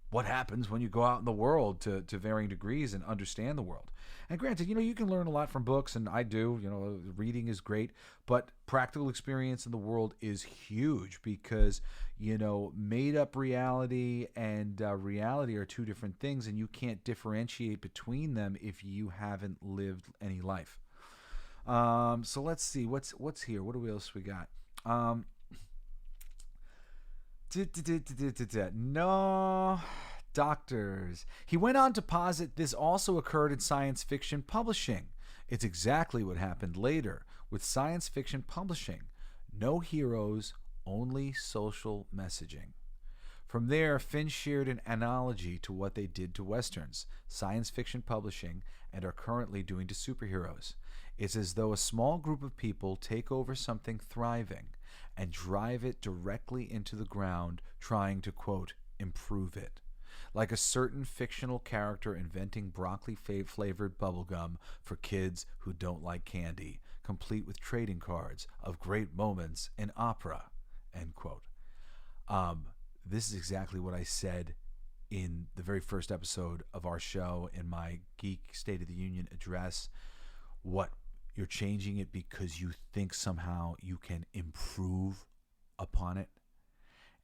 what happens when you go out in the world to varying degrees and understand the world. And granted, you know, you can learn a lot from books, and I do, you know, reading is great, but practical experience in the world is huge because, you know, made up reality and reality are two different things, and you can't differentiate between them if you haven't lived any life. So let's see, what's here? What else we got? No doctors. He went on to posit this also occurred in science fiction publishing. It's exactly what happened later with science fiction publishing. No heroes, only social messaging. From there, Finn shared an analogy to what they did to Westerns, science fiction publishing, and are currently doing to superheroes. It's as though a small group of people take over something thriving and drive it directly into the ground, trying to, quote, improve it. Like a certain fictional character inventing broccoli-flavored bubblegum for kids who don't like candy, complete with trading cards of great moments in opera, end quote. This is exactly what I said in the very first episode of our show in my Geek State of the Union address. What, you're changing it because you think somehow you can improve upon it?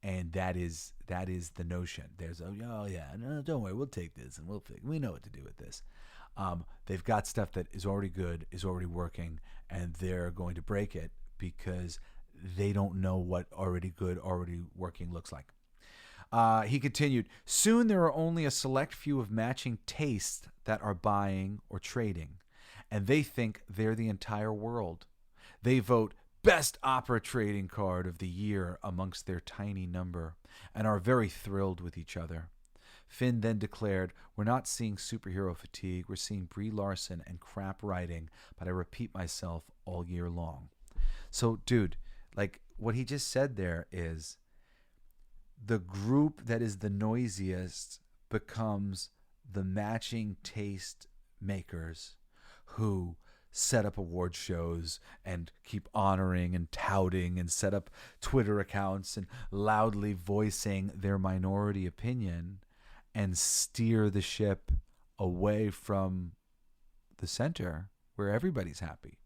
And that is the notion. There's no, don't worry, we'll take this and we know what to do with this. They've got stuff that is already good, is already working, and they're going to break it because they don't know what already good, already working looks like. He continued, soon there are only a select few of matching tastes that are buying or trading, and they think they're the entire world. They vote best opera trading card of the year amongst their tiny number, and are very thrilled with each other. Finn then declared, we're not seeing superhero fatigue, we're seeing Brie Larson and crap writing, but I repeat myself all year long. So, dude, like, what he just said there is the group that is the noisiest becomes the matching taste makers who set up award shows and keep honoring and touting and set up Twitter accounts and loudly voicing their minority opinion. and steer the ship away from the center where everybody's happy.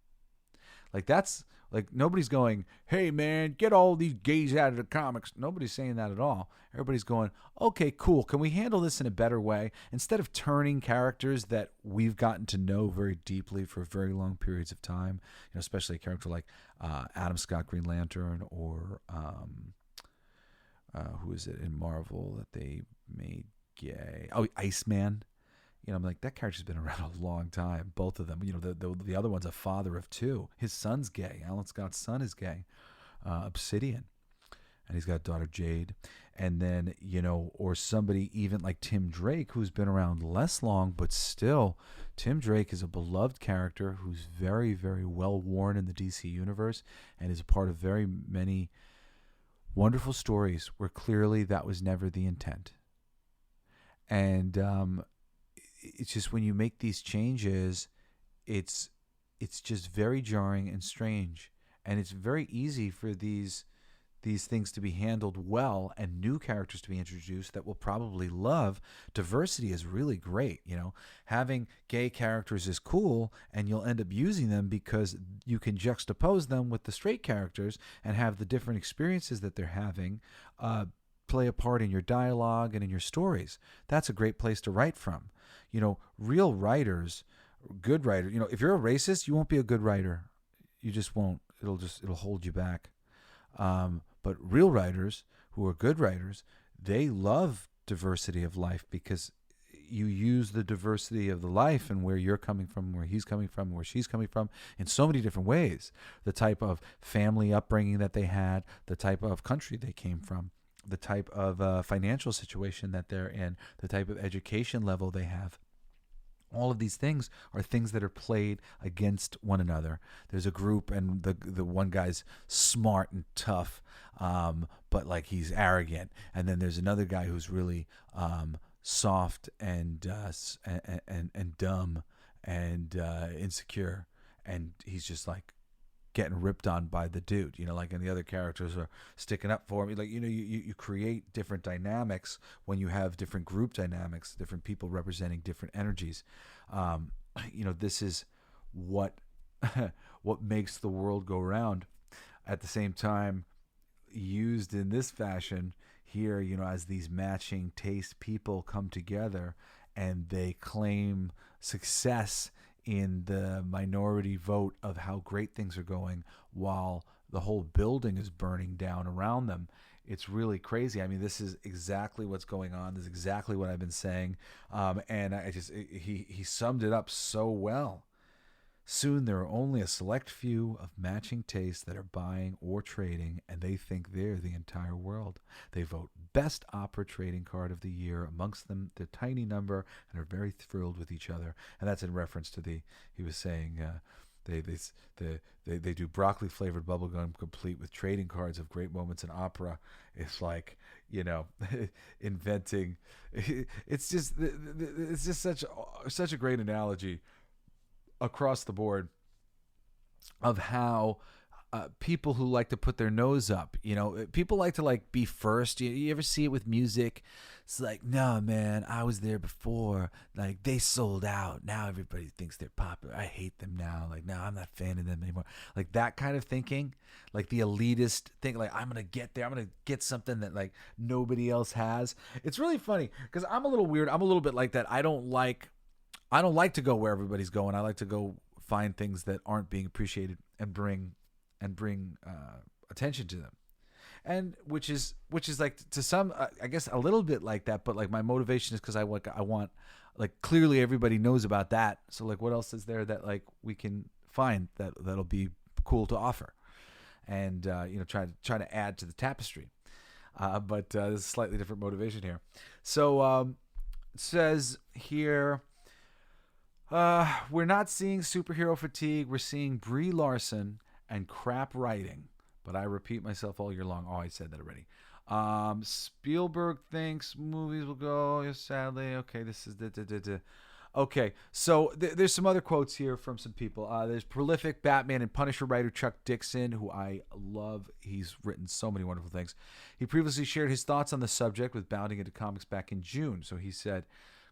Like that's like nobody's going, hey man, get all these gays out of the comics. Nobody's saying that at all. Everybody's going, okay, cool. Can we handle this in a better way? Instead of turning characters that we've gotten to know very deeply for very long periods of time, especially a character like Adam Scott Green Lantern, or who is it in Marvel that they made gay? Oh, Iceman. I'm like, that character's been around a long time. Both of them. The other one's a father of two. His son's gay. Alan Scott's son is gay. Obsidian. And he's got a daughter, Jade. And then, or somebody even like Tim Drake, who's been around less long, but still, Tim Drake is a beloved character who's very, very well worn in the DC universe and is a part of very many wonderful stories where clearly that was never the intent. And it's just when you make these changes, it's just very jarring and strange, and it's very easy for these things to be handled well and new characters to be introduced that will probably love. Diversity is really great. Having gay characters is cool, and you'll end up using them because you can juxtapose them with the straight characters and have the different experiences that they're having play a part in your dialogue and in your stories. That's a great place to write from. Real writers, good writers, if you're a racist, you won't be a good writer. You just won't. It'll hold you back. But real writers who are good writers, they love diversity of life because you use the diversity of the life and where you're coming from, where he's coming from, where she's coming from in so many different ways. The type of family upbringing that they had, the type of country they came from, the type of financial situation that they're in, the type of education level they have. All of these things are things that are played against one another. There's a group, and the one guy's smart and tough, but like he's arrogant. And then there's another guy who's really soft and dumb and insecure, and he's just like getting ripped on by the dude, and the other characters are sticking up for him. You create different dynamics when you have different group dynamics, different people representing different energies. This is what makes the world go round. At the same time, used in this fashion here, as these matching taste people come together and they claim success in the minority vote of how great things are going while the whole building is burning down around them. It's really crazy. I mean, this is exactly what's going on. This is exactly what I've been saying. And he summed it up so well. Soon there are only a select few of matching tastes that are buying or trading, and they think they're the entire world. They vote best opera trading card of the year amongst them, their tiny number, and are very thrilled with each other. And that's in reference to he was saying they do broccoli flavored bubblegum complete with trading cards of great moments in opera. It's like, inventing. It's just such a great analogy across the board of how people who like to put their nose up, people like to be first. You ever see it with music? It's like, no, man, I was there before. Like, they sold out. Now everybody thinks they're popular. I hate them now. Like, no, I'm not a fan of them anymore. Like that kind of thinking, like the elitist thing, like I'm going to get there. I'm going to get something that like nobody else has. It's really funny because I'm a little weird. I'm a little bit like that. I don't like to go where everybody's going. I like to go find things that aren't being appreciated and bring attention to them, and which is like to some, I guess a little bit like that. But like my motivation is because I want like clearly everybody knows about that. So like what else is there that like we can find that'll be cool to offer, and try to add to the tapestry. But there's a slightly different motivation here. So it says here. We're not seeing superhero fatigue. We're seeing Brie Larson and crap writing. But I repeat myself all year long. Oh, I said that already. Spielberg thinks movies will go. Sadly, okay. This is Okay, so there's some other quotes here from some people. There's prolific Batman and Punisher writer Chuck Dixon, who I love. He's written so many wonderful things. He previously shared his thoughts on the subject with Bounding Into Comics back in June. So he said,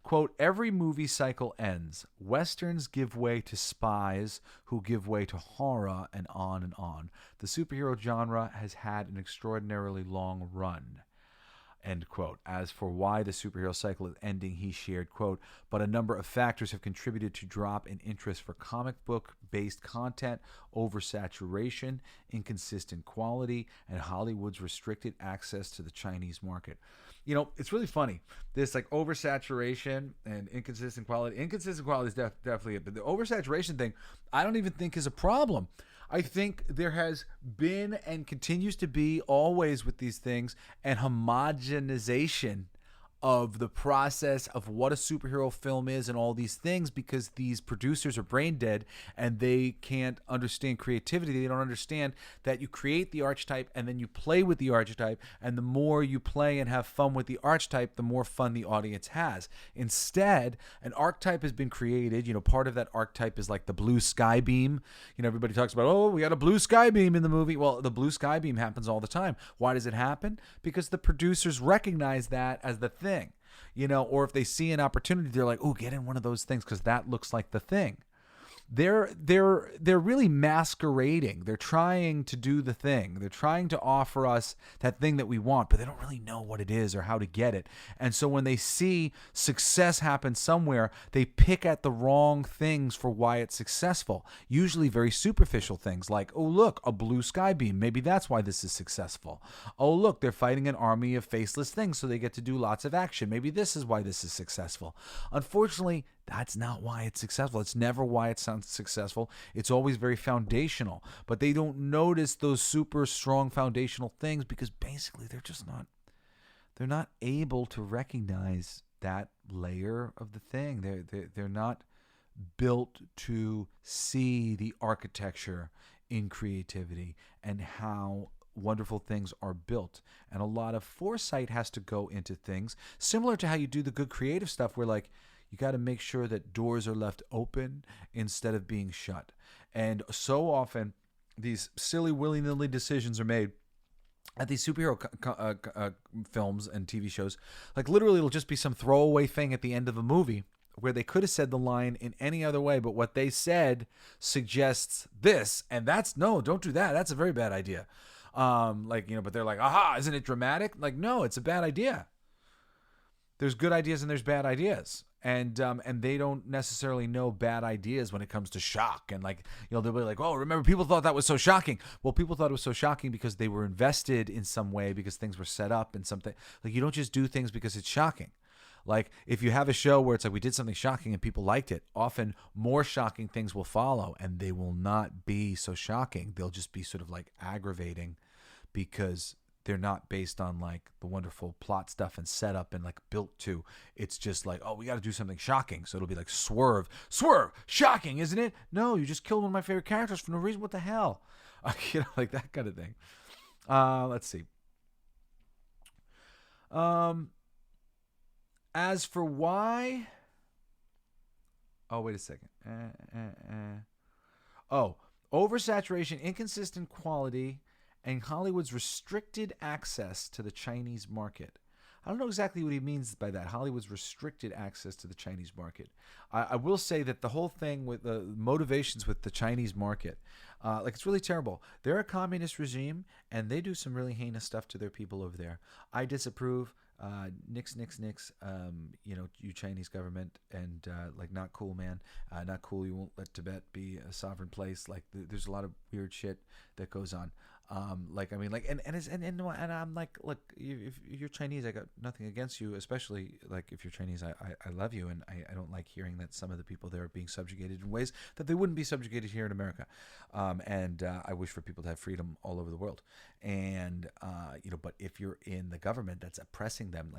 quote, "Every movie cycle ends. Westerns give way to spies who give way to horror, and on and on. The superhero genre has had an extraordinarily long run." End quote. As for why the superhero cycle is ending, he shared, quote, "But a number of factors have contributed to drop in interest for comic book-based content, oversaturation, inconsistent quality, and Hollywood's restricted access to the Chinese market." You know, it's really funny. This like oversaturation and inconsistent quality. Inconsistent quality is definitely it. But the oversaturation thing, I don't even think is a problem. I think there has been and continues to be always with these things an homogenization of the process of what a superhero film is and all these things, because these producers are brain dead and they can't understand creativity. They don't understand that you create the archetype and then you play with the archetype, and the more you play and have fun with the archetype, the more fun the audience has. Instead, an archetype has been created. You know, part of that archetype is like the blue sky beam. You know, everybody talks about, oh, we got a blue sky beam in the movie. Well, the blue sky beam happens all the time. Why does it happen? Because the producers recognize that as the thing. You know, or if they see an opportunity, they're like, "Oh, get in one of those things because that looks like the thing." They're really masquerading. They're trying to do the thing. They're trying to offer us that thing that we want, but they don't really know what it is or how to get it. And so when they see success happen somewhere, they pick at the wrong things for why it's successful. Usually very superficial things like, "Oh, look, a blue sky beam. Maybe that's why this is successful. Oh, look, they're fighting an army of faceless things, so they get to do lots of action. Maybe this is why this is successful." Unfortunately, that's not why it's successful. It's never why it sounds successful. It's always very foundational. But they don't notice those super strong foundational things because basically they're not able to recognize that layer of the thing. They're not built to see the architecture in creativity and how wonderful things are built. And a lot of foresight has to go into things, similar to how you do the good creative stuff where like, you got to make sure that doors are left open instead of being shut. And so often, these silly, willy-nilly decisions are made at these superhero films and TV shows. Like literally, it'll just be some throwaway thing at the end of a movie where they could have said the line in any other way, but what they suggests this, and that's, no, don't do that. That's a very bad idea. But they're like, aha, isn't it dramatic? Like, no, it's a bad idea. There's good ideas and there's bad ideas. And they don't necessarily know bad ideas when it comes to shock. And they'll be like, oh, remember, people thought that was so shocking. Well, people thought it was so shocking because they were invested in some way, because things were set up in something. Like, you don't just do things because it's shocking. Like, if you have a show where it's like, we did something shocking and people liked it, often more shocking things will follow, and they will not be so shocking. They'll just be sort of like aggravating because they're not based on like the wonderful plot stuff and setup and like built to. It's just like, oh, we got to do something shocking. So it'll be like swerve, shocking, isn't it? No, you just killed one of my favorite characters for no reason. What the hell? Like that kind of thing. Let's see. As for why... Oh, wait a second. Oh, oversaturation, inconsistent quality, and Hollywood's restricted access to the Chinese market. I don't know exactly what he means by that. Hollywood's restricted access to the Chinese market. I will say that the whole thing with the motivations with the Chinese market, it's really terrible. They're a communist regime, and they do some really heinous stuff to their people over there. I disapprove. Nix, you Chinese government, and not cool, man. Not cool. You won't let Tibet be a sovereign place. There's a lot of weird shit that goes on. I'm like, look, if you're Chinese, I got nothing against you, especially like if you're Chinese, I love you, and I don't like hearing that some of the people there are being subjugated in ways that they wouldn't be subjugated here in America. I wish for people to have freedom all over the world. And but if you're in the government that's oppressing them,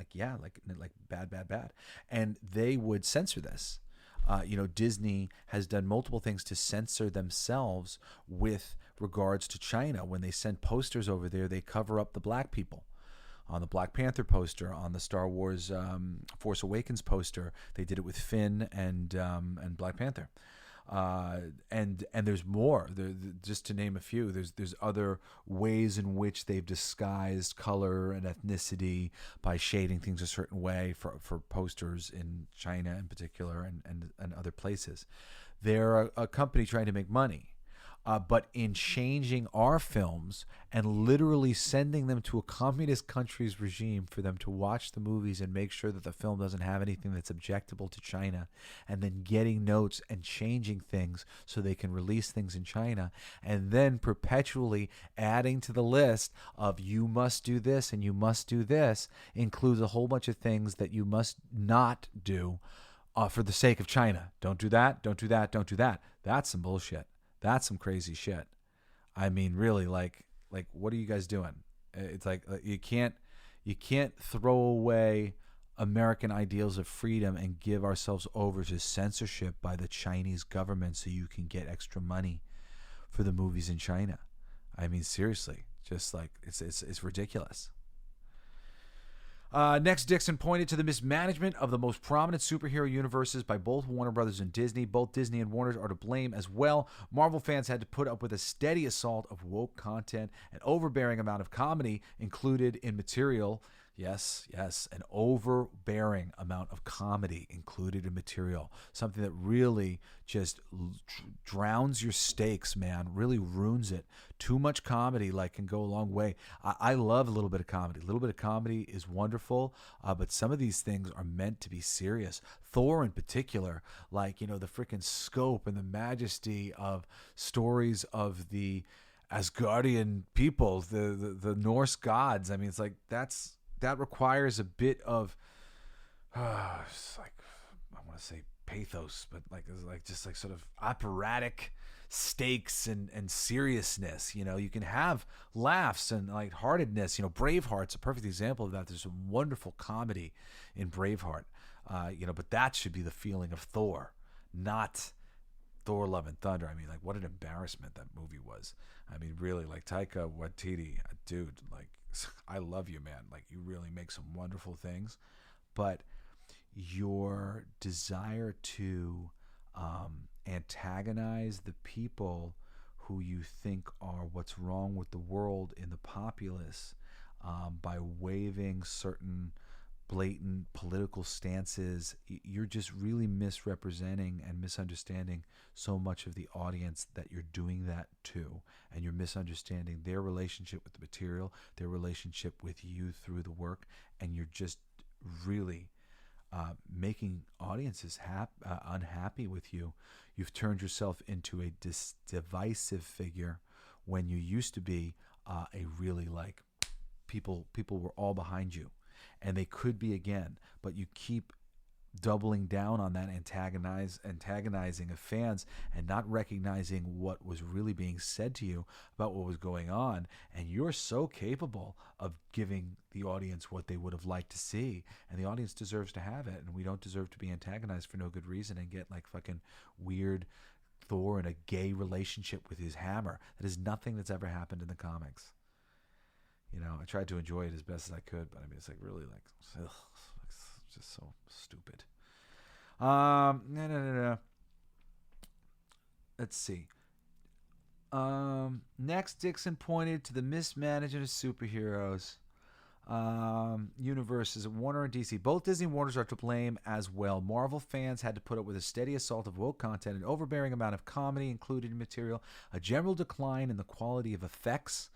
bad, and they would censor this. Disney has done multiple things to censor themselves with regards to China. When they send posters over there, they cover up the black people. on the Black Panther poster, on the Star Wars Force Awakens poster. They did it with Finn and Black Panther. And there's more. Just to name a few, there's other ways in which they've disguised color and ethnicity by shading things a certain way for posters in China in particular and other places. They're a company trying to make money. But in changing our films and literally sending them to a communist country's regime for them to watch the movies and make sure that the film doesn't have anything that's objectable to China, and then getting notes and changing things so they can release things in China, and then perpetually adding to the list of you must do this and you must do this, includes a whole bunch of things that you must not do for the sake of China. Don't do that, don't do that, don't do that. That's some bullshit. That's some crazy shit. I mean, really, like what are you guys doing? It's like you can't throw away American ideals of freedom and give ourselves over to censorship by the Chinese government so you can get extra money for the movies in China. I mean, seriously, just like it's ridiculous. Next, Dixon pointed to the mismanagement of the most prominent superhero universes by both Warner Brothers and Disney. Both Disney and Warner are to blame as well. Marvel fans had to put up with a steady assault of woke content, an overbearing amount of comedy included in material. Yes, an overbearing amount of comedy included in material. Something that really just drowns your stakes, man. Really ruins it. Too much comedy can go a long way. I love a little bit of comedy. A little bit of comedy is wonderful, but some of these things are meant to be serious. Thor in particular, the freaking scope and the majesty of stories of the Asgardian people, the Norse gods. I mean, it's like that requires a bit of, I want to say pathos, but just sort of operatic stakes and seriousness. You can have laughs and lightheartedness. Braveheart's a perfect example of that. There's some wonderful comedy in Braveheart, but that should be the feeling of Thor, not Thor: Love and Thunder. I mean, what an embarrassment that movie was. I mean, really, Taika Waititi, dude, I love you, man. You really make some wonderful things, but your desire to antagonize the people who you think are what's wrong with the world in the populace by waving certain blatant political stances, you're just really misrepresenting and misunderstanding so much of the audience that you're doing that to, and you're misunderstanding their relationship with the material, their relationship with you through the work, and you're just really making audiences unhappy with you. You've turned yourself into a divisive figure when you used to be a really people were all behind you. And they could be again, but you keep doubling down on that antagonizing of fans and not recognizing what was really being said to you about what was going on. And you're so capable of giving the audience what they would have liked to see, and the audience deserves to have it. And we don't deserve to be antagonized for no good reason and get fucking weird Thor in a gay relationship with his hammer. That is nothing that's ever happened in the comics. I tried to enjoy it as best as I could, but I mean, it's really ugh, it's just so stupid. No. Let's see. Next, Dixon pointed to the mismanagement of superheroes universes at Warner and DC. Both Disney and Warner are to blame as well. Marvel fans had to put up with a steady assault of woke content, an overbearing amount of comedy included in material, a general decline in the quality of effects.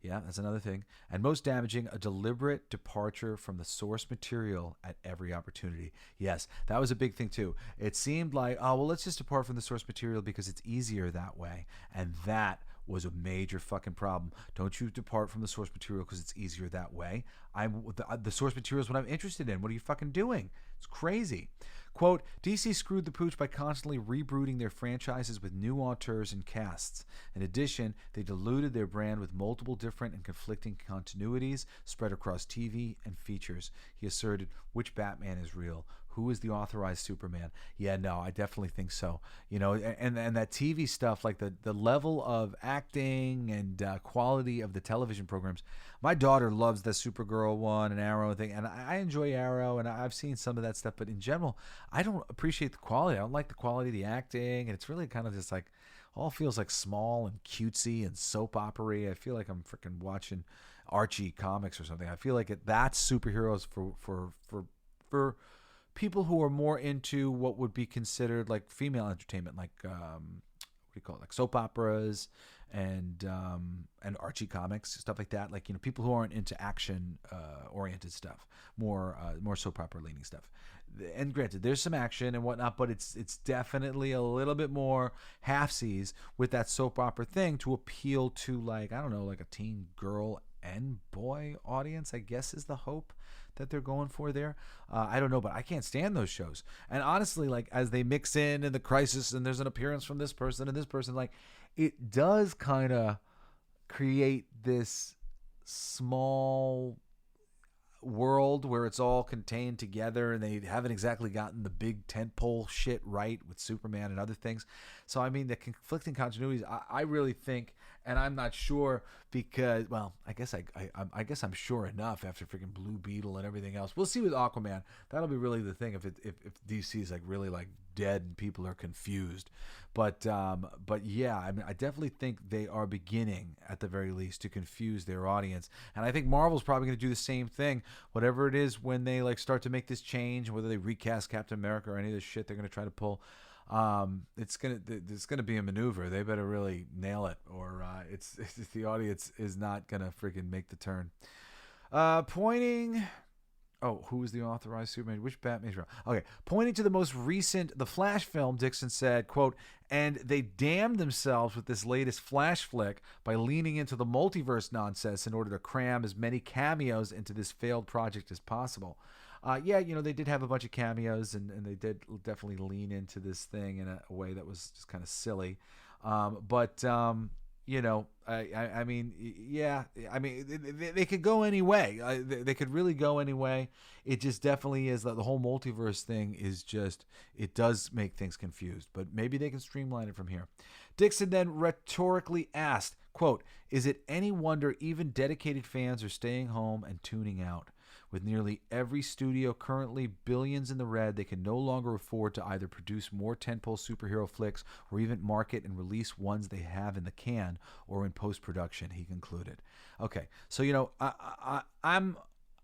Yeah, that's another thing. And most damaging, a deliberate departure from the source material at every opportunity. Yes, that was a big thing too. It seemed let's just depart from the source material because it's easier that way. And that was a major fucking problem. Don't you depart from the source material because it's easier that way. The source material is what I'm interested in. What are you fucking doing? It's crazy. Quote, DC screwed the pooch by constantly rebooting their franchises with new auteurs and casts. In addition, they diluted their brand with multiple different and conflicting continuities spread across TV and features. He asserted, which Batman is real? who is the authorized Superman? Yeah, no, I definitely think so. You know, and that TV stuff, like the level of acting and quality of the television programs. My daughter loves the Supergirl one and Arrow thing, and I enjoy Arrow, and I've seen some of that stuff. But in general, I don't appreciate the quality. I don't like the quality of the acting, and it's really kind of just like all feels like small and cutesy and soap opera-y. I feel like I'm freaking watching Archie comics or something. I feel like that's superheroes for people who are more into what would be considered like female entertainment, like what do you call it, like soap operas and Archie comics, stuff like that. Like, you know, people who aren't into action oriented stuff, more soap opera leaning stuff. And granted, there's some action and whatnot, but it's definitely a little bit more halfsies with that soap opera thing to appeal to, like, I don't know, like a teen girl and boy audience, I guess, is the hope that they're going for there. I don't know, but I can't stand those shows. And honestly, like, as they mix in the crisis and there's an appearance from this person and this person, like, it does kind of create this small world where it's all contained together, and they haven't exactly gotten the big tentpole shit right with Superman and other things. So I mean, the conflicting continuities, I really think, and I'm not sure because, well, I guess I'm sure enough after freaking Blue Beetle and everything else. We'll see with Aquaman. That'll be really the thing if DC is like really like dead and people are confused. But yeah, I mean, I definitely think they are beginning at the very least to confuse their audience, and I think Marvel's probably going to do the same thing, whatever it is, when they like start to make this change, whether they recast Captain America or any of this shit they're going to try to pull. It's gonna be a maneuver. They better really nail it, or it's the audience is not gonna freaking make the turn. Pointing. Oh, who is the authorized Superman? Which Batman's wrong? Okay, pointing to the most recent The Flash film, Dixon said, quote, "And they damned themselves with this latest Flash flick by leaning into the multiverse nonsense in order to cram as many cameos into this failed project as possible." Yeah, you know, they did have a bunch of cameos, and they did definitely lean into this thing in a way that was just kind of silly. But you know, I mean, yeah, I mean, they could go any way. They could really go any way. It just definitely is that the whole multiverse thing is just, it does make things confused. But maybe they can streamline it from here. Dixon then rhetorically asked, quote, "Is it any wonder even dedicated fans are staying home and tuning out? With nearly every studio currently billions in the red, they can no longer afford to either produce more tentpole superhero flicks or even market and release ones they have in the can or in post-production," he concluded. Okay, so, you know, I'm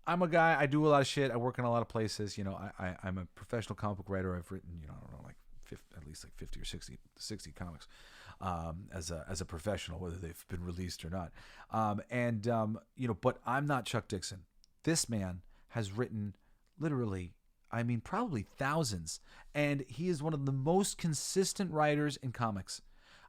a guy, I do a lot of shit, I work in a lot of places, you know, I'm a professional comic book writer. I've written, you know, I don't know, like at least like 50 or 60 comics as a professional, whether they've been released or not. You know, but I'm not Chuck Dixon. This man has written literally, I mean, probably thousands, and he is one of the most consistent writers in comics.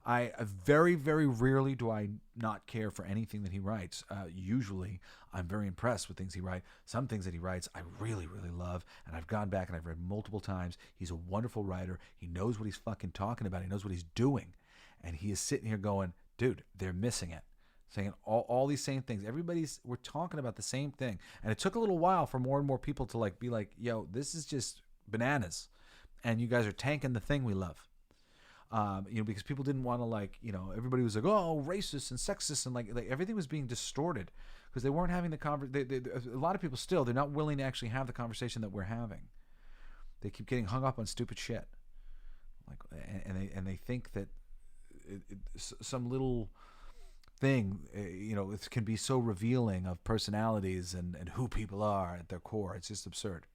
I very, very rarely do I not care for anything that he writes. Usually, I'm very impressed with things he writes. Some things that he writes, I really, really love, and I've gone back and I've read multiple times. He's a wonderful writer. He knows what he's fucking talking about. He knows what he's doing, and he is sitting here going, dude, they're missing it. Saying all these same things. We're talking about the same thing. And it took a little while for more and more people to like be like, yo, this is just bananas. And you guys are tanking the thing we love. You know, because people didn't want to, like, you know, everybody was like, oh, racist and sexist, and like everything was being distorted because they weren't having the conversation. A lot of people still, they're not willing to actually have the conversation that we're having. They keep getting hung up on stupid shit. Like, and they think that some little thing, you know, it can be so revealing of personalities and who people are at their core. It's just absurd.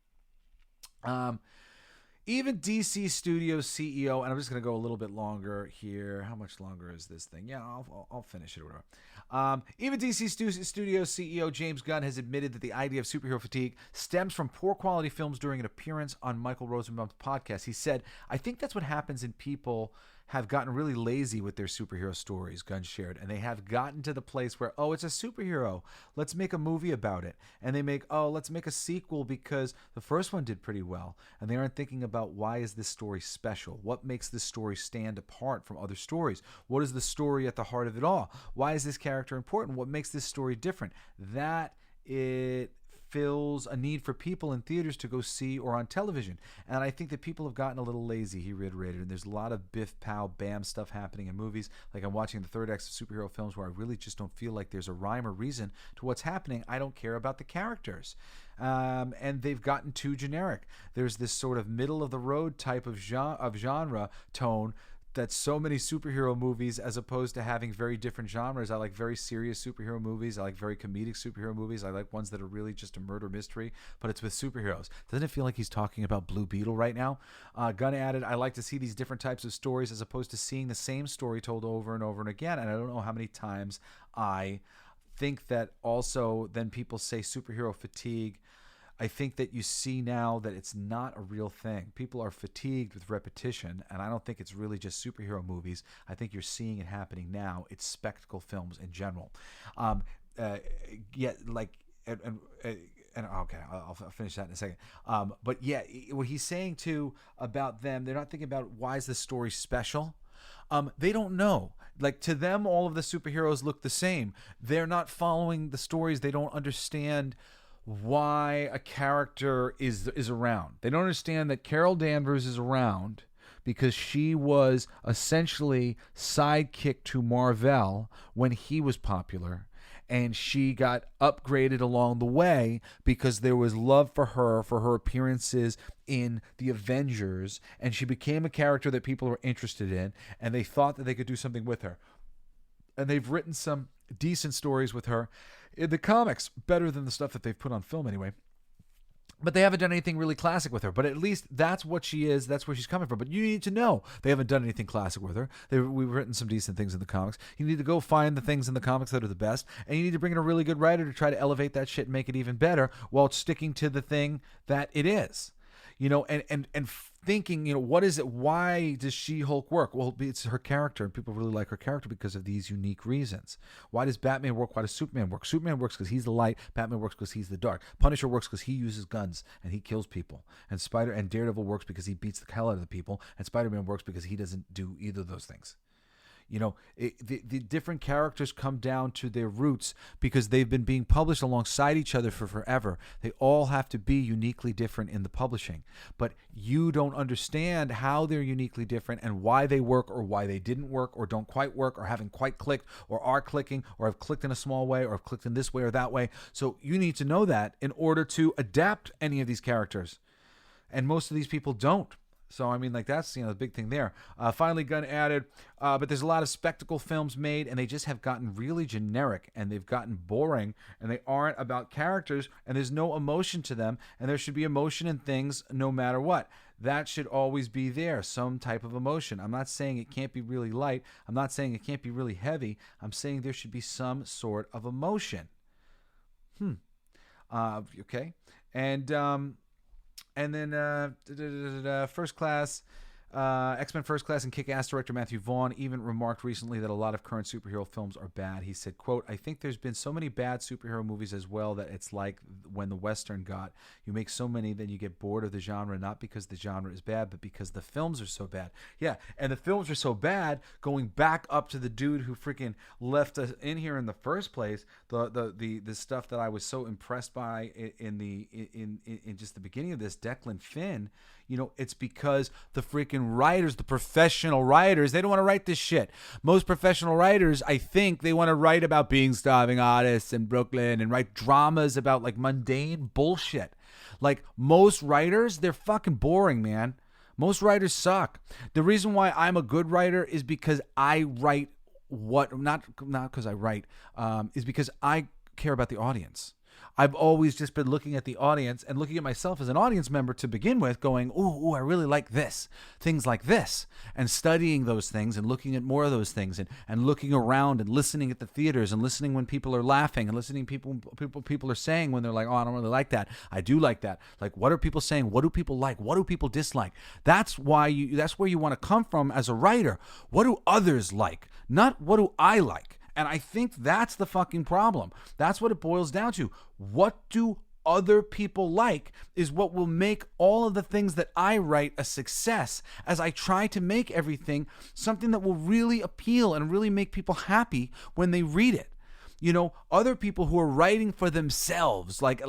Even DC Studios CEO, and I'm just going to go a little bit longer here. How much longer is this thing? Yeah, I'll finish it or whatever. Even DC Studios CEO James Gunn has admitted that the idea of superhero fatigue stems from poor quality films during an appearance on Michael Rosenbaum's podcast. He said, "I think that's what happens in people have gotten really lazy with their superhero stories," Gunn shared, and they have gotten to the place where, oh, it's a superhero, let's make a movie about it. And they make, oh, let's make a sequel because the first one did pretty well. And they aren't thinking about, why is this story special? What makes this story stand apart from other stories? What is the story at the heart of it all? Why is this character important? What makes this story different? That it fills a need for people in theaters to go see or on television. And I think that people have gotten a little lazy, he reiterated. And there's a lot of biff, pow, bam stuff happening in movies. Like I'm watching the third act of superhero films where I really just don't feel like there's a rhyme or reason to what's happening. I don't care about the characters. And they've gotten too generic. There's this sort of middle of the road type of genre tone that's so many superhero movies, as opposed to having very different genres. I like very serious superhero movies. I like very comedic superhero movies. I like ones that are really just a murder mystery, but it's with superheroes. Doesn't it feel like he's talking about Blue Beetle right now? Gunn added, I like to see these different types of stories as opposed to seeing the same story told over and over and again. And I don't know how many times I think that also then people say superhero fatigue. I think that you see now that it's not a real thing. People are fatigued with repetition, and I don't think it's really just superhero movies. I think you're seeing it happening now. It's spectacle films in general. Okay, I'll finish that in a second. But yeah, what he's saying too about them, they're not thinking about why is the story special. They don't know. Like, to them, all of the superheroes look the same. They're not following the stories. They don't understand why a character is around. They don't understand that Carol Danvers is around because she was essentially sidekick to Marvel when he was popular, and she got upgraded along the way because there was love for her appearances in the Avengers, and she became a character that people were interested in, and they thought that they could do something with her. And they've written some decent stories with her in the comics, better than the stuff that they've put on film anyway. But they haven't done anything really classic with her. But at least that's what she is. That's where she's coming from. But you need to know they haven't done anything classic with her. We've written some decent things in the comics. You need to go find the things in the comics that are the best. And you need to bring in a really good writer to try to elevate that shit and make it even better while sticking to the thing that it is. You know, and thinking, you know, what is it? Why does She-Hulk work? Well, it's her character, and people really like her character because of these unique reasons. Why does Batman work? Why does Superman work? Superman works because he's the light. Batman works because he's the dark. Punisher works because he uses guns and he kills people. And Daredevil works because he beats the hell out of the people. And Spider-Man works because he doesn't do either of those things. You know, the different characters come down to their roots because they've been being published alongside each other for forever. They all have to be uniquely different in the publishing. But you don't understand how they're uniquely different and why they work or why they didn't work or don't quite work or haven't quite clicked or are clicking or have clicked in a small way or have clicked in this way or that way. So you need to know that in order to adapt any of these characters. And most of these people don't. So, I mean, like, that's, you know, the big thing there. Finally, Gunn added, but there's a lot of spectacle films made, and they just have gotten really generic, and they've gotten boring, and they aren't about characters, and there's no emotion to them, and there should be emotion in things no matter what. That should always be there, some type of emotion. I'm not saying it can't be really light. I'm not saying it can't be really heavy. I'm saying there should be some sort of emotion. Okay. And then First Class, X-Men First Class and Kick-Ass director Mathew Vaughn even remarked recently that a lot of current superhero films are bad. He said, quote, I think there's been so many bad superhero movies as well that it's like when the Western got. You make so many that you get bored of the genre, not because the genre is bad, but because the films are so bad. Yeah, and the films are so bad, going back up to the dude who freaking left us in here in the first place, the stuff that I was so impressed by in just the beginning of this, Declan Finn. You know, it's because the freaking writers, the professional writers, they don't want to write this shit. Most professional writers, I think, they want to write about being starving artists in Brooklyn and write dramas about, like, mundane bullshit. Like, most writers, they're fucking boring, man. Most writers suck. The reason why I'm a good writer is because I write not because I write, is because I care about the audience. I've always just been looking at the audience and looking at myself as an audience member to begin with, going, ooh, I really like this, things like this, and studying those things and looking at more of those things and looking around and listening at the theaters and listening when people are laughing and listening people are saying when they're like, oh, I don't really like that. I do like that. Like, what are people saying? What do people like? What do people dislike? That's where you want to come from as a writer. What do others like? Not what do I like? And I think that's the fucking problem. That's what it boils down to. What do other people like is what will make all of the things that I write a success, as I try to make everything something that will really appeal and really make people happy when they read it. other people who are writing for themselves. Like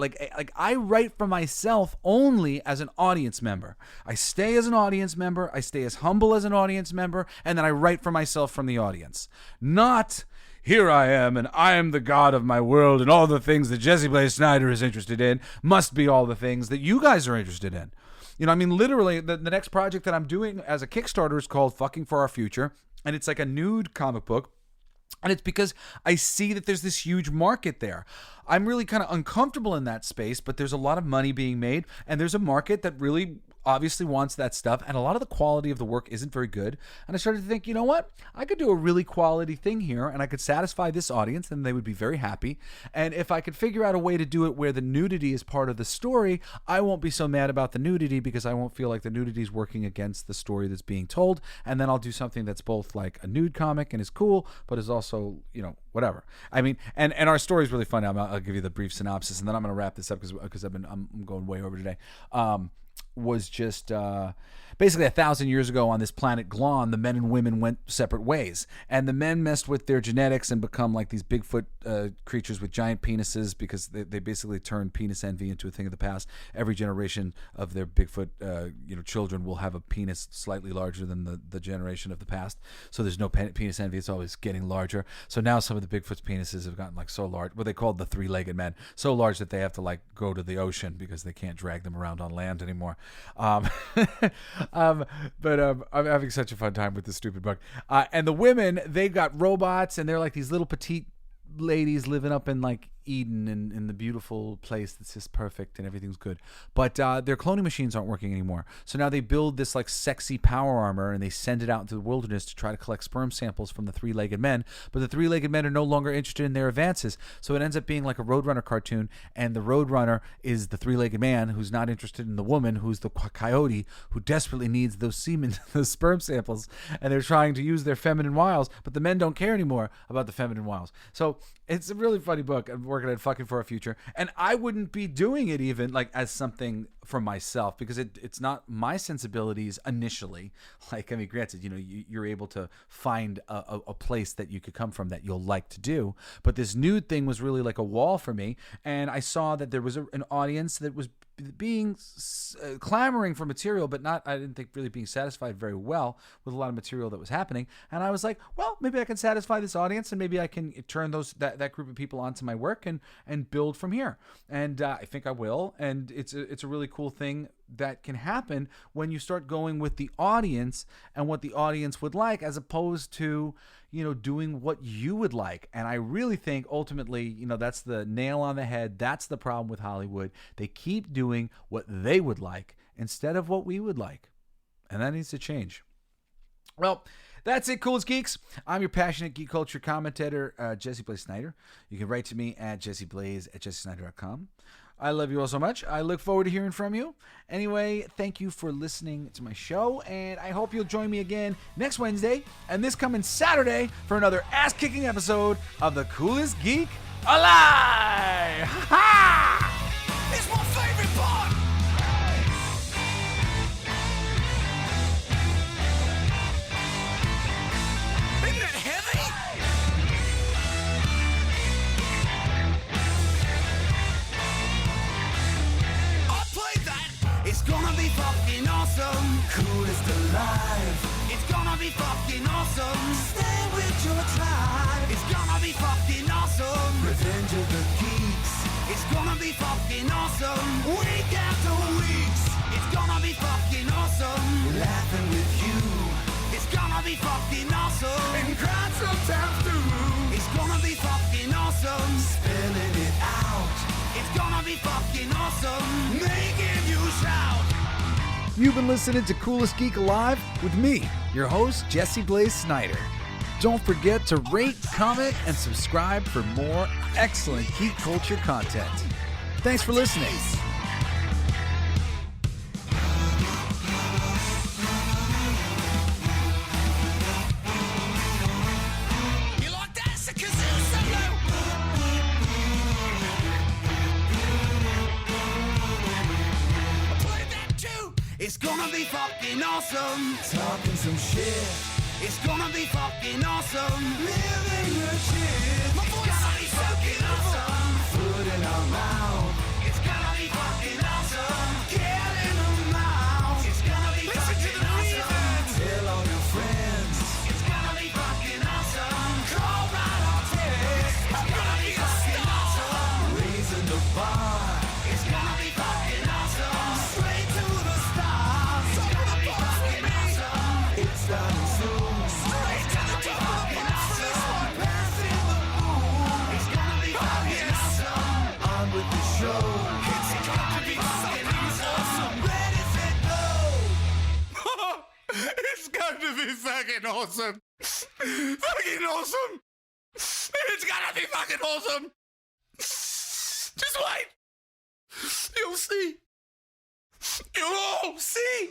I write for myself only as an audience member. I stay as an audience member. I stay as humble as an audience member, and then I write for myself from the audience. Not, here I am, and I am the god of my world, and all the things that Jesse Blaine Snyder is interested in must be all the things that you guys are interested in. Literally, the next project that I'm doing as a Kickstarter is called Fucking for Our Future, and it's like a nude comic book. And it's because I see that there's this huge market there. I'm really kind of uncomfortable in that space, but there's a lot of money being made, and there's a market that really obviously wants that stuff, and a lot of the quality of the work isn't very good. And I started to think, you know what? I could do a really quality thing here, and I could satisfy this audience, and they would be very happy. And if I could figure out a way to do it where the nudity is part of the story, I won't be so mad about the nudity because I won't feel like the nudity is working against the story that's being told. And then I'll do something that's both like a nude comic and is cool, but is also, whatever. I mean, and our story is really fun. I'll give you the brief synopsis, and then I'm going to wrap this up because I'm going way over today. Was just basically 1,000 years ago on this planet Glon, the men and women went separate ways, and the men messed with their genetics and become like these Bigfoot creatures with giant penises because they basically turned penis envy into a thing of the past. Every generation of their Bigfoot children will have a penis slightly larger than the generation of the past, so there's no penis envy. It's always getting larger. So now some of the Bigfoot's penises have gotten like so large, what they call the three-legged men, so large that they have to like go to the ocean because they can't drag them around on land anymore. But I'm having such a fun time with this stupid book. And the women, they've got robots, and they're like these little petite ladies living up in like Eden and in the beautiful place that's just perfect and everything's good. But their cloning machines aren't working anymore. So now they build this like sexy power armor and they send it out into the wilderness to try to collect sperm samples from the three-legged men. But the three-legged men are no longer interested in their advances. So it ends up being like a Roadrunner cartoon, and the Roadrunner is the three-legged man who's not interested in the woman who's the coyote who desperately needs those semen, those sperm samples, and they're trying to use their feminine wiles, but the men don't care anymore about the feminine wiles. So it's a really funny book. I'm working at Fucking for Our Future, and I wouldn't be doing it even like as something for myself because it's not my sensibilities initially. Like, I mean, granted, you're able to find a place that you could come from that you'll like to do, but this nude thing was really like a wall for me, and I saw that there was an audience that was being clamoring for material, but I didn't think really being satisfied very well with a lot of material that was happening. And I was like, well, maybe I can satisfy this audience, and maybe I can turn that group of people onto my work and build from here. And I think I will. And it's a really cool thing that can happen when you start going with the audience and what the audience would like, as opposed to doing what you would like. And I really think ultimately, that's the nail on the head. That's the problem with Hollywood. They keep doing what they would like instead of what we would like. And that needs to change. Well, that's it, Coolest Geeks. I'm your passionate geek culture commentator, Jesse Blaze Snyder. You can write to me at jesseblaze@jessesnyder.com. I love you all so much. I look forward to hearing from you. Anyway, thank you for listening to my show, and I hope you'll join me again next Wednesday and this coming Saturday for another ass-kicking episode of The Coolest Geek Alive! Ha-ha! It's my favorite part. Isn't that heavy? I played that. It's gonna be fucking awesome. Coolest alive. It's gonna be fucking awesome. Stay with your tribe. It's gonna be fucking awesome. Revenge of the Geeks. It's gonna be fucking awesome. Week after week. It's gonna be fucking awesome. Laughing with you. It's gonna be fucking awesome. And crying sometimes too. It's gonna be fucking awesome. Spelling it out. It's gonna be fucking awesome. Making you shout. You've been listening to Coolest Geek Alive with me, your host, Jesse Blaze Snyder. Don't forget to rate, comment, and subscribe for more excellent geek culture content. Thanks for listening. You like that? It's a kazoo solo. I played that too. It's gonna be fucking awesome. Talking some shit. It's gonna be fucking awesome. Living the shit. My voice ain't so awesome. Food in our mouth. It's gonna be fucking awesome. Get in the mouth. It's gonna be fucking awesome. Tell all your friends. It's gonna be fucking awesome. Call right or text. It's gonna be fucking awesome. Raising the bar. It's gonna be fucking awesome. Straight to the stars. It's gonna be fucking awesome. It's starting soon. Straight to the top. Passing the moon. It's gonna be fucking awesome. On with the show. It's gonna be fucking awesome. Ready, set, go. It's going to be fucking awesome. Fucking awesome. It's gonna be fucking awesome. Just wait. You'll see. You'll all see.